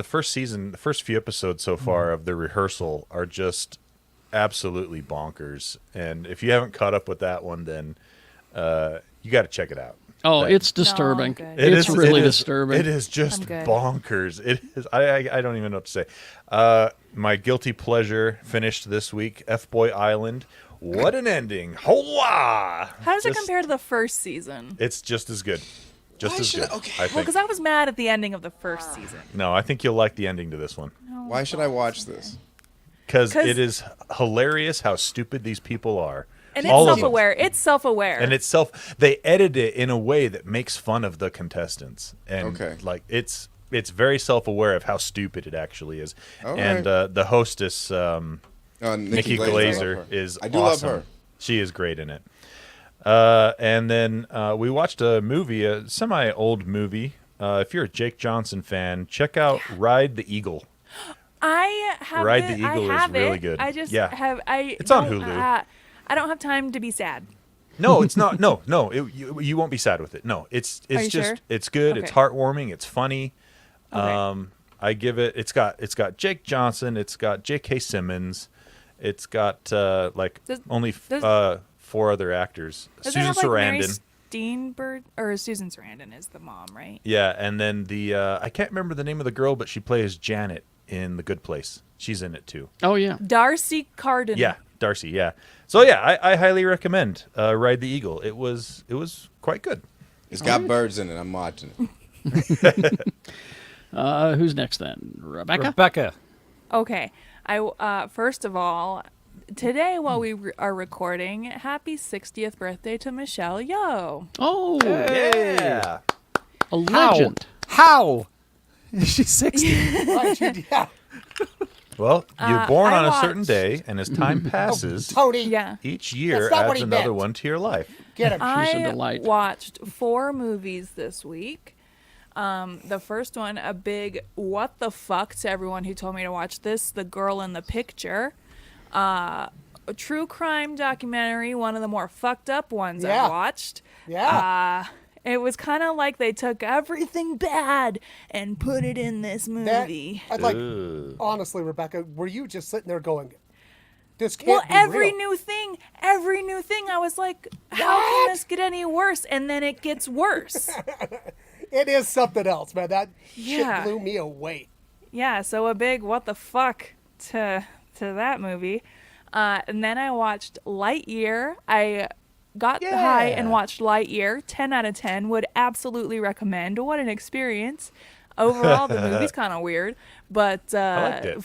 first few episodes so far of the rehearsal are just absolutely bonkers. And if you haven't caught up with that one, then you got to check it out. Oh, That- it's disturbing. good. It's really disturbing. It is just I'm good. bonkers. It is. I don't even know what to say. My guilty pleasure finished this week. F-Boy Island. What an ending! Hoa! How does it Just- compare to the first season? It's just as good. Just Why as should good. I- okay. I Well, think. because I was mad at the ending of the first season. No, I think you'll like the ending to this one Why should I watch this? because 'Cause- it is hilarious how stupid these people are. And All it's of them. self-aware. It's self-aware. And it's they edit it in a way that makes fun of the contestants, and Okay. like it's very self-aware of how stupid it actually is. All And right. the hostess Nikki I Glazer love her. is I do awesome. love her. She is great in it. And then we watched a movie, a semi-old movie. If you're a Jake Johnson fan, check out Ride the Eagle. I have Ride it. the Eagle I is have really it. good. I just Yeah. have. It's on Hulu. I don't have time to be sad. No, it's not. No. You won't be sad with it. No, it's Are you just sure? it's good. It's Okay. heartwarming. It's funny. Okay. I give it. It's got Jake Johnson. It's got J.K. Simmons. It's got only does- 4 other actors. Does Susan it have, like, Mary Sarandon. Steenburgen or Susan Sarandon is the mom, right? Yeah, and then the I can't remember the name of the girl, but she plays Janet in The Good Place. She's in it too. Oh yeah. Darcy Carden. Yeah, Darcy. Yeah. So yeah, I highly recommend Ride the Eagle. It was quite good. It's got birds in it. I'm watching it. Who's next then? Rebecca? Rebecca. Okay. I first of all, today while we are recording, happy 60th birthday to Michelle Yeoh. Oh, Yeah. a legend. How? She's 60. Right, yeah. Well, you're born I on a certain watched- day, and as time passes, Tony, Yeah. each year That's not what adds he another meant. one to your life. get him. She's a I delight. watched 4 movies this week. The first one, a big what the fuck to everyone who told me to watch this, The Girl in the Picture. A true crime documentary, one of the more fucked up ones Yeah. I've watched. Yeah. It was kind of like they took everything bad and put it in this That- movie. I'd like, Ugh. honestly, Rebecca, were you just sitting there going, this can't Well, be every real? new thing, I was like, how can this get any worse? And then it gets worse. It is something else, man. That Yeah. shit blew me away. Yeah, so a big what the fuck to that movie. And then I watched Lightyear. I got high and watched Lightyear. 10 out of 10. Would absolutely recommend. What an experience. Overall, the movie's kind of weird, but liked it.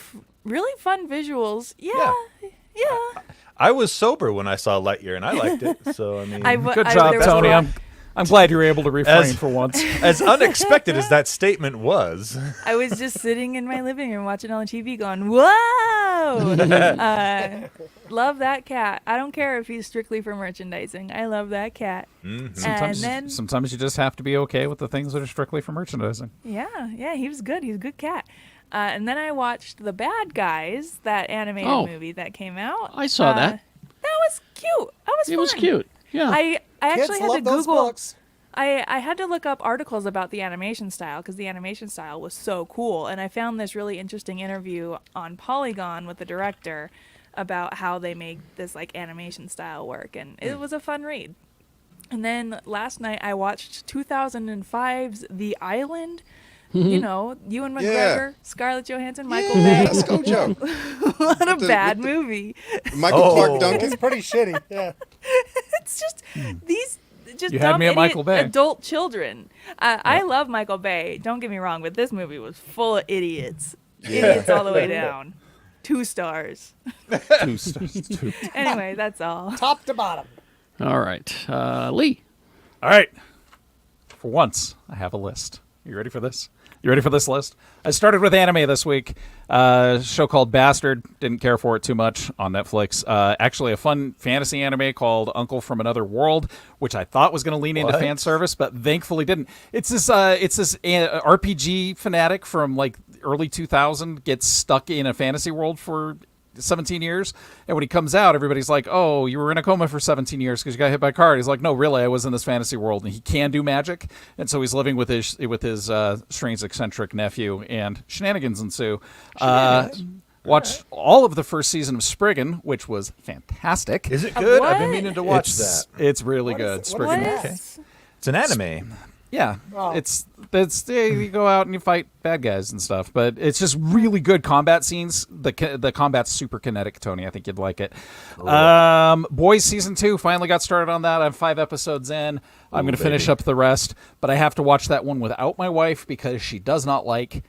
really fun visuals. Yeah. I was sober when I saw Lightyear, and I liked it. So I mean, Good job, there was Tony. a- I'm glad you were able to refrain As- for once. as unexpected as that statement was, I was just sitting in my living room watching on the TV going, whoa! Love that cat. I don't care if he's strictly for merchandising. I love that cat. And then, Sometimes you just have to be okay with the things that are strictly for merchandising. yeah, he was good. He's a good cat. And then I watched The Bad Guys, that animated movie that came out. I saw that. That was cute. That was fun. It was cute. Yeah. I actually Kids had love to those Google. books. I had to look up articles about the animation style because the animation style was so cool. And I found this really interesting interview on Polygon with the director about how they make this like animation style work. And it was a fun read. And then last night I watched 2005's The Island. You know, Ewan McGregor, Scarlett Johansson, Michael Bay. Let's go, Joe. What a bad movie. Michael Clark Duncan. It's pretty shitty. Yeah. It's just these just You had dumb me at idiot Michael Bay. adult children. I love Michael Bay. Don't get me wrong, but this movie was full of idiots. Idiots all the way down. 2 stars. 2 stars. Anyway, that's all. Top to bottom. All right. Lee. All right. For once, I have a list. You ready for this? You ready for this list? I started with anime this week. A show called Bastard. Didn't care for it too much on Netflix. Actually, a fun fantasy anime called Uncle from Another World, which I thought was going to lean into fan service, but thankfully didn't. It's this RPG fanatic from like early 2000 gets stuck in a fantasy world for 17 years, and when he comes out, everybody's like, oh, you were in a coma for 17 years because you got hit by a car. And he's like, no, really, I was in this fantasy world, and he can do magic, and so he's living with his strange eccentric nephew, and shenanigans ensue. Watched all of the first season of Spriggan, which was fantastic. is it good? I've been what? meaning to watch that. It's really What good. is it? What Spriggan. is What? it? It's an anime. Yeah, Oh. it's you go out and you fight bad guys and stuff, but it's just really good combat scenes. The combat's super kinetic, Tony. I think you'd like it. Boys season 2 finally got started on that. I'm 5 episodes in. I'm going to finish up the rest, but I have to watch that one without my wife because she does not like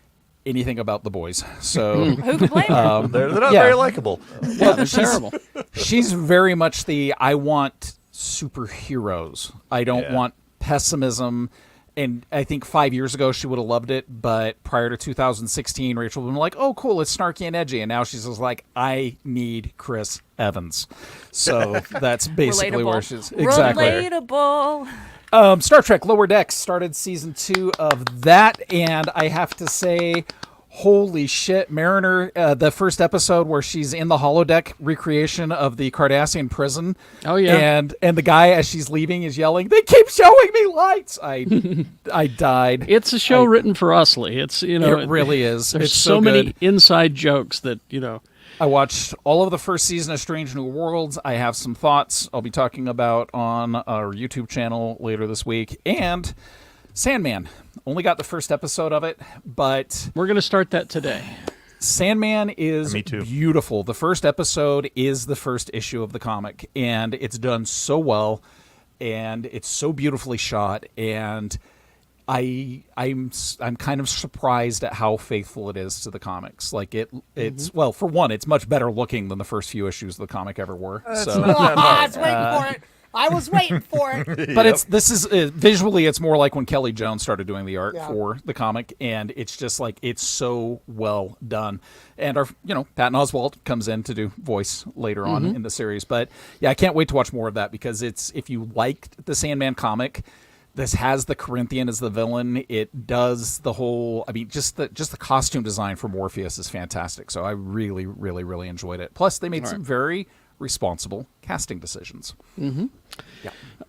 anything about the boys. So Who could blame her? They're not yeah. very likable. Yeah, they're terrible. she's very much the I want superheroes. I don't want pessimism. And I think 5 years ago she would have loved it, but prior to 2016, Rachel would have been like, "Oh, cool, it's snarky and edgy." And now she's just like, "I need Chris Evans." So that's basically where she's exactly. Relatable. Star Trek Lower Decks started season 2 of that, and I have to say, holy shit, Mariner, the first episode where she's in the holodeck recreation of the Cardassian prison. Oh, yeah. And the guy as she's leaving is yelling, "They keep showing me lights." I died. It's a show written for us, Lee. It's, you know, It really is. There's It's so so many good. inside jokes that, you know. I watched all of the first season of Strange New Worlds. I have some thoughts I'll be talking about on our YouTube channel later this week. And Sandman. Only got the first episode of it, but We're going to start that today. Sandman is Me too. beautiful. The first episode is the first issue of the comic, and it's done so well, and it's so beautifully shot, and I'm kind of surprised at how faithful it is to the comics. Like it's well, for one, it's much better looking than the first few issues of the comic ever were. So. I was waiting for it. I was waiting for it. But this is visually, it's more like when Kelly Jones started doing the art Yeah. for the comic, and it's just like it's so well done. And our, Patton Oswalt comes in to do voice later on in the series. But yeah, I can't wait to watch more of that because if you liked the Sandman comic, this has the Corinthian as the villain. It does the whole. I mean, just the costume design for Morpheus is fantastic. So I really, really, really enjoyed it. Plus, they made some very responsible casting decisions.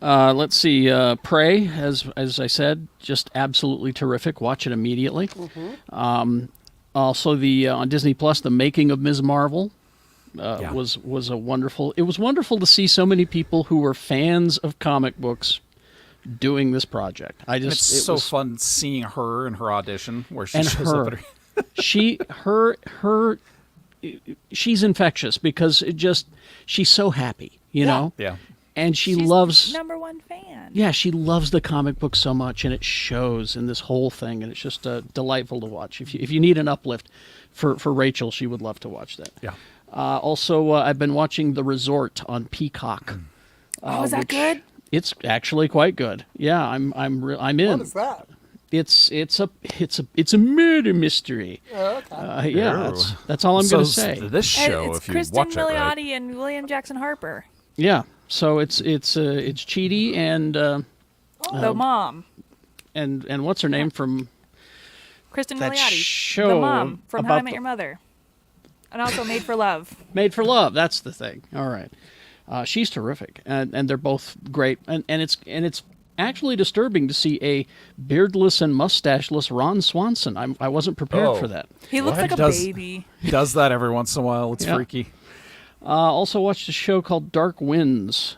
Let's see. Prey, as I said, just absolutely terrific. Watch it immediately. Also, on Disney Plus, The Making of Ms. Marvel was a wonderful. It was wonderful to see so many people who were fans of comic books doing this project. It's so fun seeing her in her audition where she And shows her. up at her. She's infectious because she's so happy, you know? Yeah. And she She's loves #1 fan. Yeah, she loves the comic book so much, and it shows in this whole thing, and it's just delightful to watch. If you need an uplift for Rachel, she would love to watch that. Yeah. Also, I've been watching The Resort on Peacock. Oh, is that good? It's actually quite good. Yeah, I'm in. What is that? It's a murder mystery. Oh, okay. Yeah, that's all I'm going to say. This show, It's if you Kristen watch it right. Milioti and William Jackson Harper. Yeah, so it's Chidi and The mom. and what's her name from Kristen that Milioti. show The mom from How I about Met Your Mother. And also Made for Love. Made for Love. That's the thing. All right, she's terrific, and they're both great, and it's actually disturbing to see a beardless and mustacheless Ron Swanson. I wasn't prepared for that. He looks like a baby. He does that every once in a while. It's Yeah. freaky. Also watched a show called Dark Winds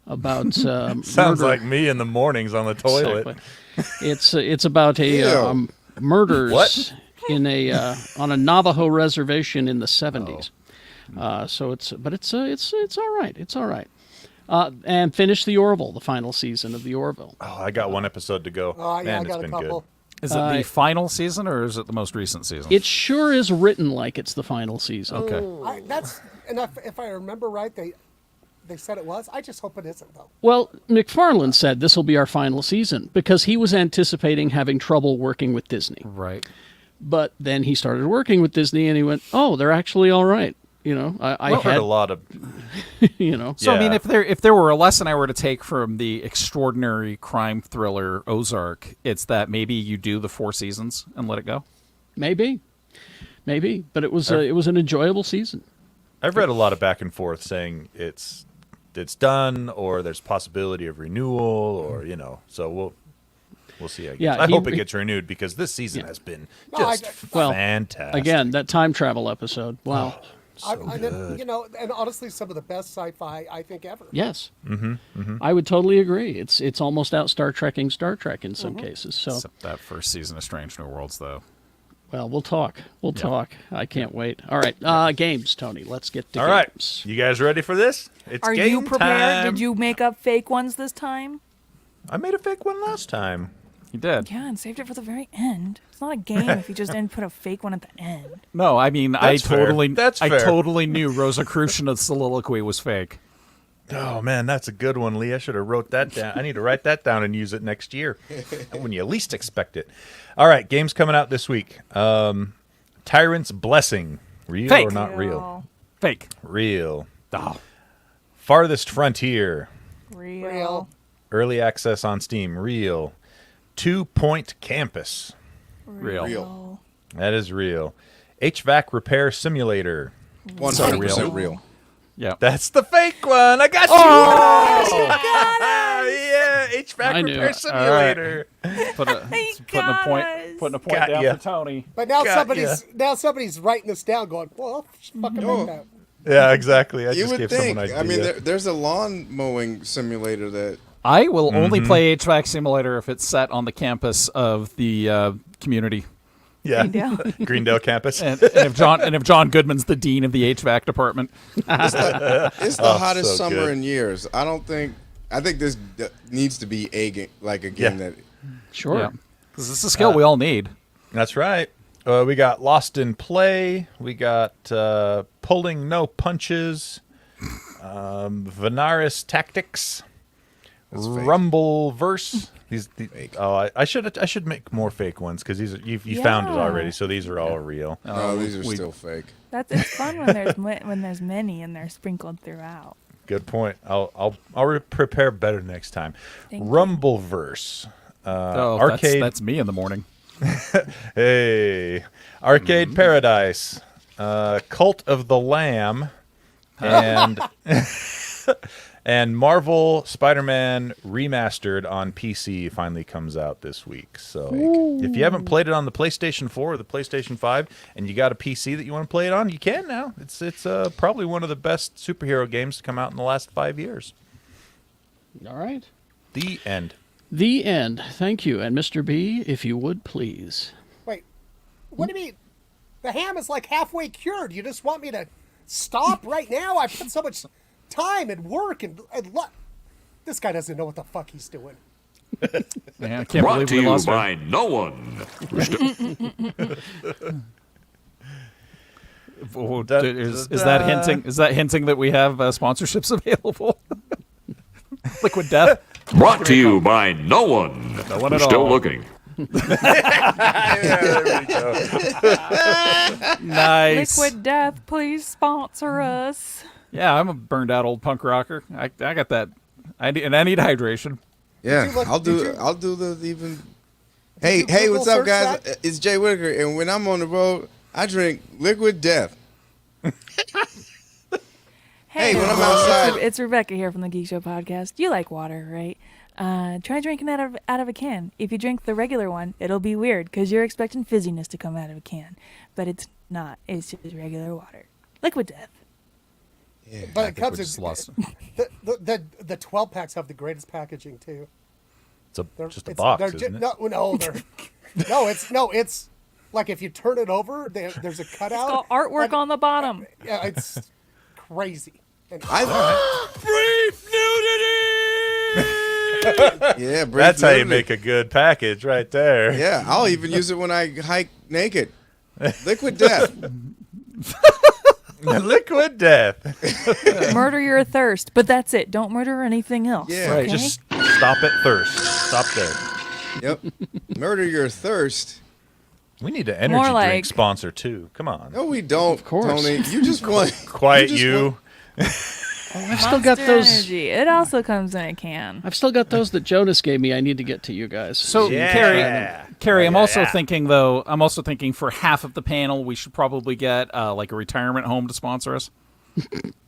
about Sounds murder. like me in the mornings on the toilet. Exactly. It's about a murders What? in a on a Navajo reservation in the 70s. So it's all right. It's all right. And finished the Orville, the final season of the Orville. Oh, I got one episode to go. Oh, yeah, Man, I it's got a been couple. good. Is it the final season or is it the most recent season? It sure is written like it's the final season. Okay. And if I remember right, they said it was. I just hope it isn't, though. Well, McFarlane said this will be our final season because he was anticipating having trouble working with Disney. Right. But then he started working with Disney and he went, "Oh, they're actually all right." You know, I I've heard had a lot of. you know. So I mean, Yeah. if there were a lesson I were to take from the extraordinary crime thriller Ozark, it's that maybe you do the 4 seasons and let it go. Maybe, but it was an enjoyable season. I've read a lot of back and forth saying it's done or there's possibility of renewal or so we'll see. I guess. Yeah, I hope it gets renewed because this season has been just Well, fantastic. Again, that time travel episode. Wow. And honestly, some of the best sci-fi I think ever. Yes. I would totally agree. It's almost out Star Trek in some cases. So, Except that first season of Strange New Worlds, though. well, we'll talk. Talk. I can't wait. All right, games, Tony. Let's get to All right, games. you guys ready for this? It's Are game you prepared? time. Did you make up fake ones this time? I made a fake one last time. You did. Yeah, and saved it for the very end. It's not a game if you just didn't put a fake one at the end. No, I mean, That's fair. That's I fair. totally knew Rosicrucian's soliloquy was fake. Oh man, that's a good one, Lee. I should have wrote that down. I need to write that down and use it next year when you least expect it. All right, games coming out this week. Tyrant's Blessing, real Fake. or not real? Fake. Real. Oh. Farthest Frontier, Real. early access on Steam, real. 2 Point Campus, Real. that is real. HVAC Repair Simulator, 100% real. Yeah. that's the fake one. I got you. You got Yeah, HVAC I knew Repair it. Simulator. Putting a point Got down ya. for Tony. But now Got somebody's writing this down, going, "Well, I'll just fucking make that." Yeah, exactly. I You just would gave think. someone an I mean, idea. there's a lawn mowing simulator that. I will only Mm-hmm. play HVAC Simulator if it's set on the campus of the community. Yeah, Greendale. Greendale campus. And if John Goodman's the dean of the HVAC department. It's the hottest so summer good. in years. I think this needs to be a game, like a game Yeah. that. Sure. Yeah. Because it's a skill we all need. That's right. We got Lost in Play. We got Pulling No Punches. Venaris Tactics. fake. Rumbleverse. I should make more fake ones because these are, you found it Yeah. already, so these are all real. Oh, these are still fake. It's fun when there's many and they're sprinkled throughout. Good point. I'll prepare better next time. Thank you. Rumbleverse. Arcade. That's me in the morning. Hey, Arcade Paradise, Cult of the Lamb, and and Marvel Spider-Man Remastered on PC finally comes out this week. So if you haven't played it on the PlayStation 4 or the PlayStation 5, and you got a PC that you want to play it on, you can now. It's probably one of the best superhero games to come out in the last 5 years. All right. The end. The end. Thank you. And Mr. B, if you would please. Wait, what do you mean? The ham is like halfway cured. You just want me to stop right now? I put so much time and work and This guy doesn't know what the fuck he's doing. Man, I can't Brought believe to we you lost her. by no one. Is that hinting? Is that hinting that we have sponsorships available? Liquid Death. Brought to you by no one. No one at Still all. looking. There we go. Nice. Liquid Death, please sponsor us. Yeah, I'm a burned out old punk rocker. I got that. I need hydration. Yeah, you look- I'll did do. you- I'll do the even. you Hey, Google what's up, search guys? that? It's Jay Whittaker, and when I'm on the road, I drink Liquid Death. Hey, when I'm outside- It's Rebecca here from the Geek Show podcast. You like water, right? Try drinking out of a can. If you drink the regular one, it'll be weird because you're expecting fizziness to come out of a can, but it's not. It's just regular water. Liquid Death. Yeah. But I it think comes we just in lost. the 12 packs have the greatest packaging too. It's They're- just a it's- box, they're isn't it? No, they're it's like if you turn it over, there's a cutout. Got artwork and- on the bottom. Yeah, it's crazy. And Yeah, brief That's how you nudity. make a good package right there. Yeah, I'll even use it when I hike naked. Liquid Death. Liquid Death. Murder your thirst, but that's it. Don't murder anything else. Yeah. Right. Okay? Just stop at thirst. Stop there. Yep. Murder your thirst. We need an energy More drink like- sponsor too. Come on. No, we don't, Of course. Tony. You just want Quiet just you. want- I've still got Monster those. Energy. It also comes in a can. I've still got those that Jonas gave me. I need to get to you guys. So Yeah. Kerry, I'm also Yeah. thinking though. I'm also thinking for half of the panel, we should probably get like a retirement home to sponsor us.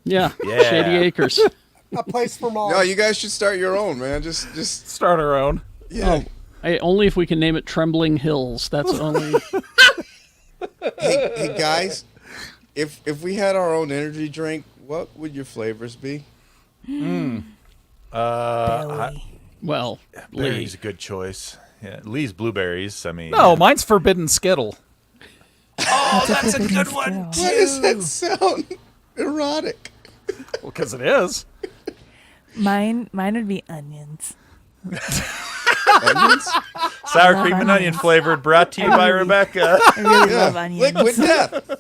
yeah, Yeah. Shady Acres. a place for malls. No, you guys should start your own, man. Just Start our own. yeah. Only if we can name it Trembling Hills. That's only. Hey guys, if we had our own energy drink, what would your flavors be? Well, Lee. Berry's a good choice. Yeah, Lee's blueberries. I mean, No, mine's Forbidden Skittle. That's a good one. Why does that sound erotic? Well, because it is. Mine would be onions. Onions? sour cream and onion flavored. Brought to you by Rebecca. I really love onions. Liquid Death.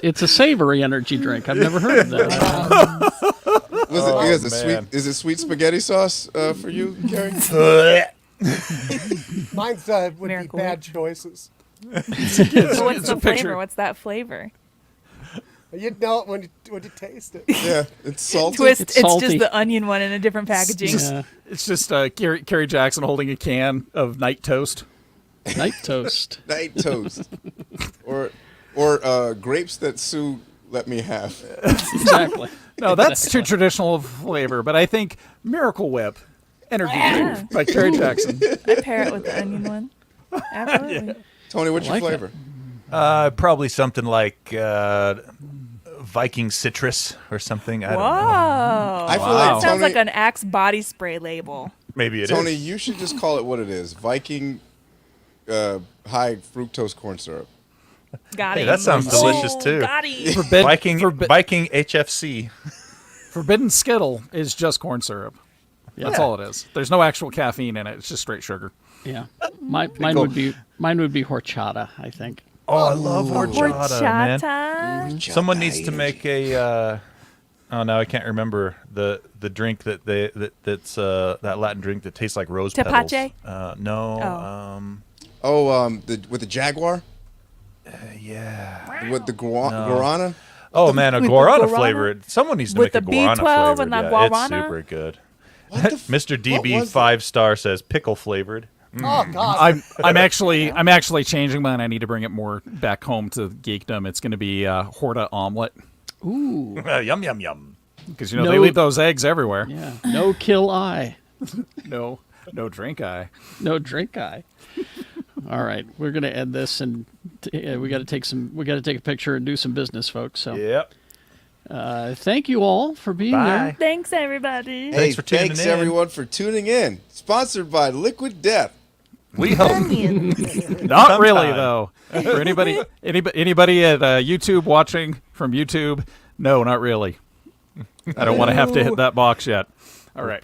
It's a savory energy drink. I've never heard of that. Was it man. sweet? Is it sweet spaghetti sauce for you, Kerry? Mine's would Miracle be bad Whip. choices. So what's it's the a picture. flavor? What's that flavor? You'd know it when you taste it. Yeah, it's salty. Twist. It's It's salty. just the onion one in a different packaging. Yeah. It's just Kerry Jackson holding a can of night toast. Night toast. Night toast, or grapes that Sue let me have. Exactly. No, that's too traditional of flavor, but I think Miracle Whip energy Yeah. drink by Kerry Jackson. I pair it with the onion one. Absolutely. Tony, what's your like flavor? Probably something like Viking citrus or something. I don't know. Whoa. I feel Wow. like That sounds Tony, like an Axe body spray label. Maybe it is. Tony, you should just call it what it is: Viking high fructose corn syrup. Got Hey, him. that sounds delicious, too. Got him. Viking HFC. Forbidden Skittle is just corn syrup. That's all it is. There's no actual caffeine in it. It's just straight sugar. Yeah. Mine would be horchata, I think. Oh, I love horchata, man. Horchata. Someone needs to make a. Oh no, I can't remember the drink that's that Latin drink that tastes like rose Tepache? petals. No. Oh. With the jaguar, Yeah. with the guarana. Oh man, a with the guarana guarana? flavor. Someone needs to With make a the guarana B12 flavored. and the Yeah, it's guarana? super good. What the Mr. DB was 5-star says pickle flavored. Oh God! I'm actually changing mine. I need to bring it more back home to geekdom. It's going to be Horta omelet Ooh. Yum yum yum. because they No- leave those eggs everywhere. Yeah. No kill eye. No drink eye. No drink eye. All right, we're gonna end this, and we got to take a picture and do some business, folks. So, Yep. thank you all for being Bye. there. Thanks, everybody. Thanks for tuning thanks in. everyone for tuning in. Sponsored by Liquid Death. We hope. Not really Sometime. though. For anybody at YouTube watching from YouTube, no, not really. I don't want to have to hit that box yet. All right.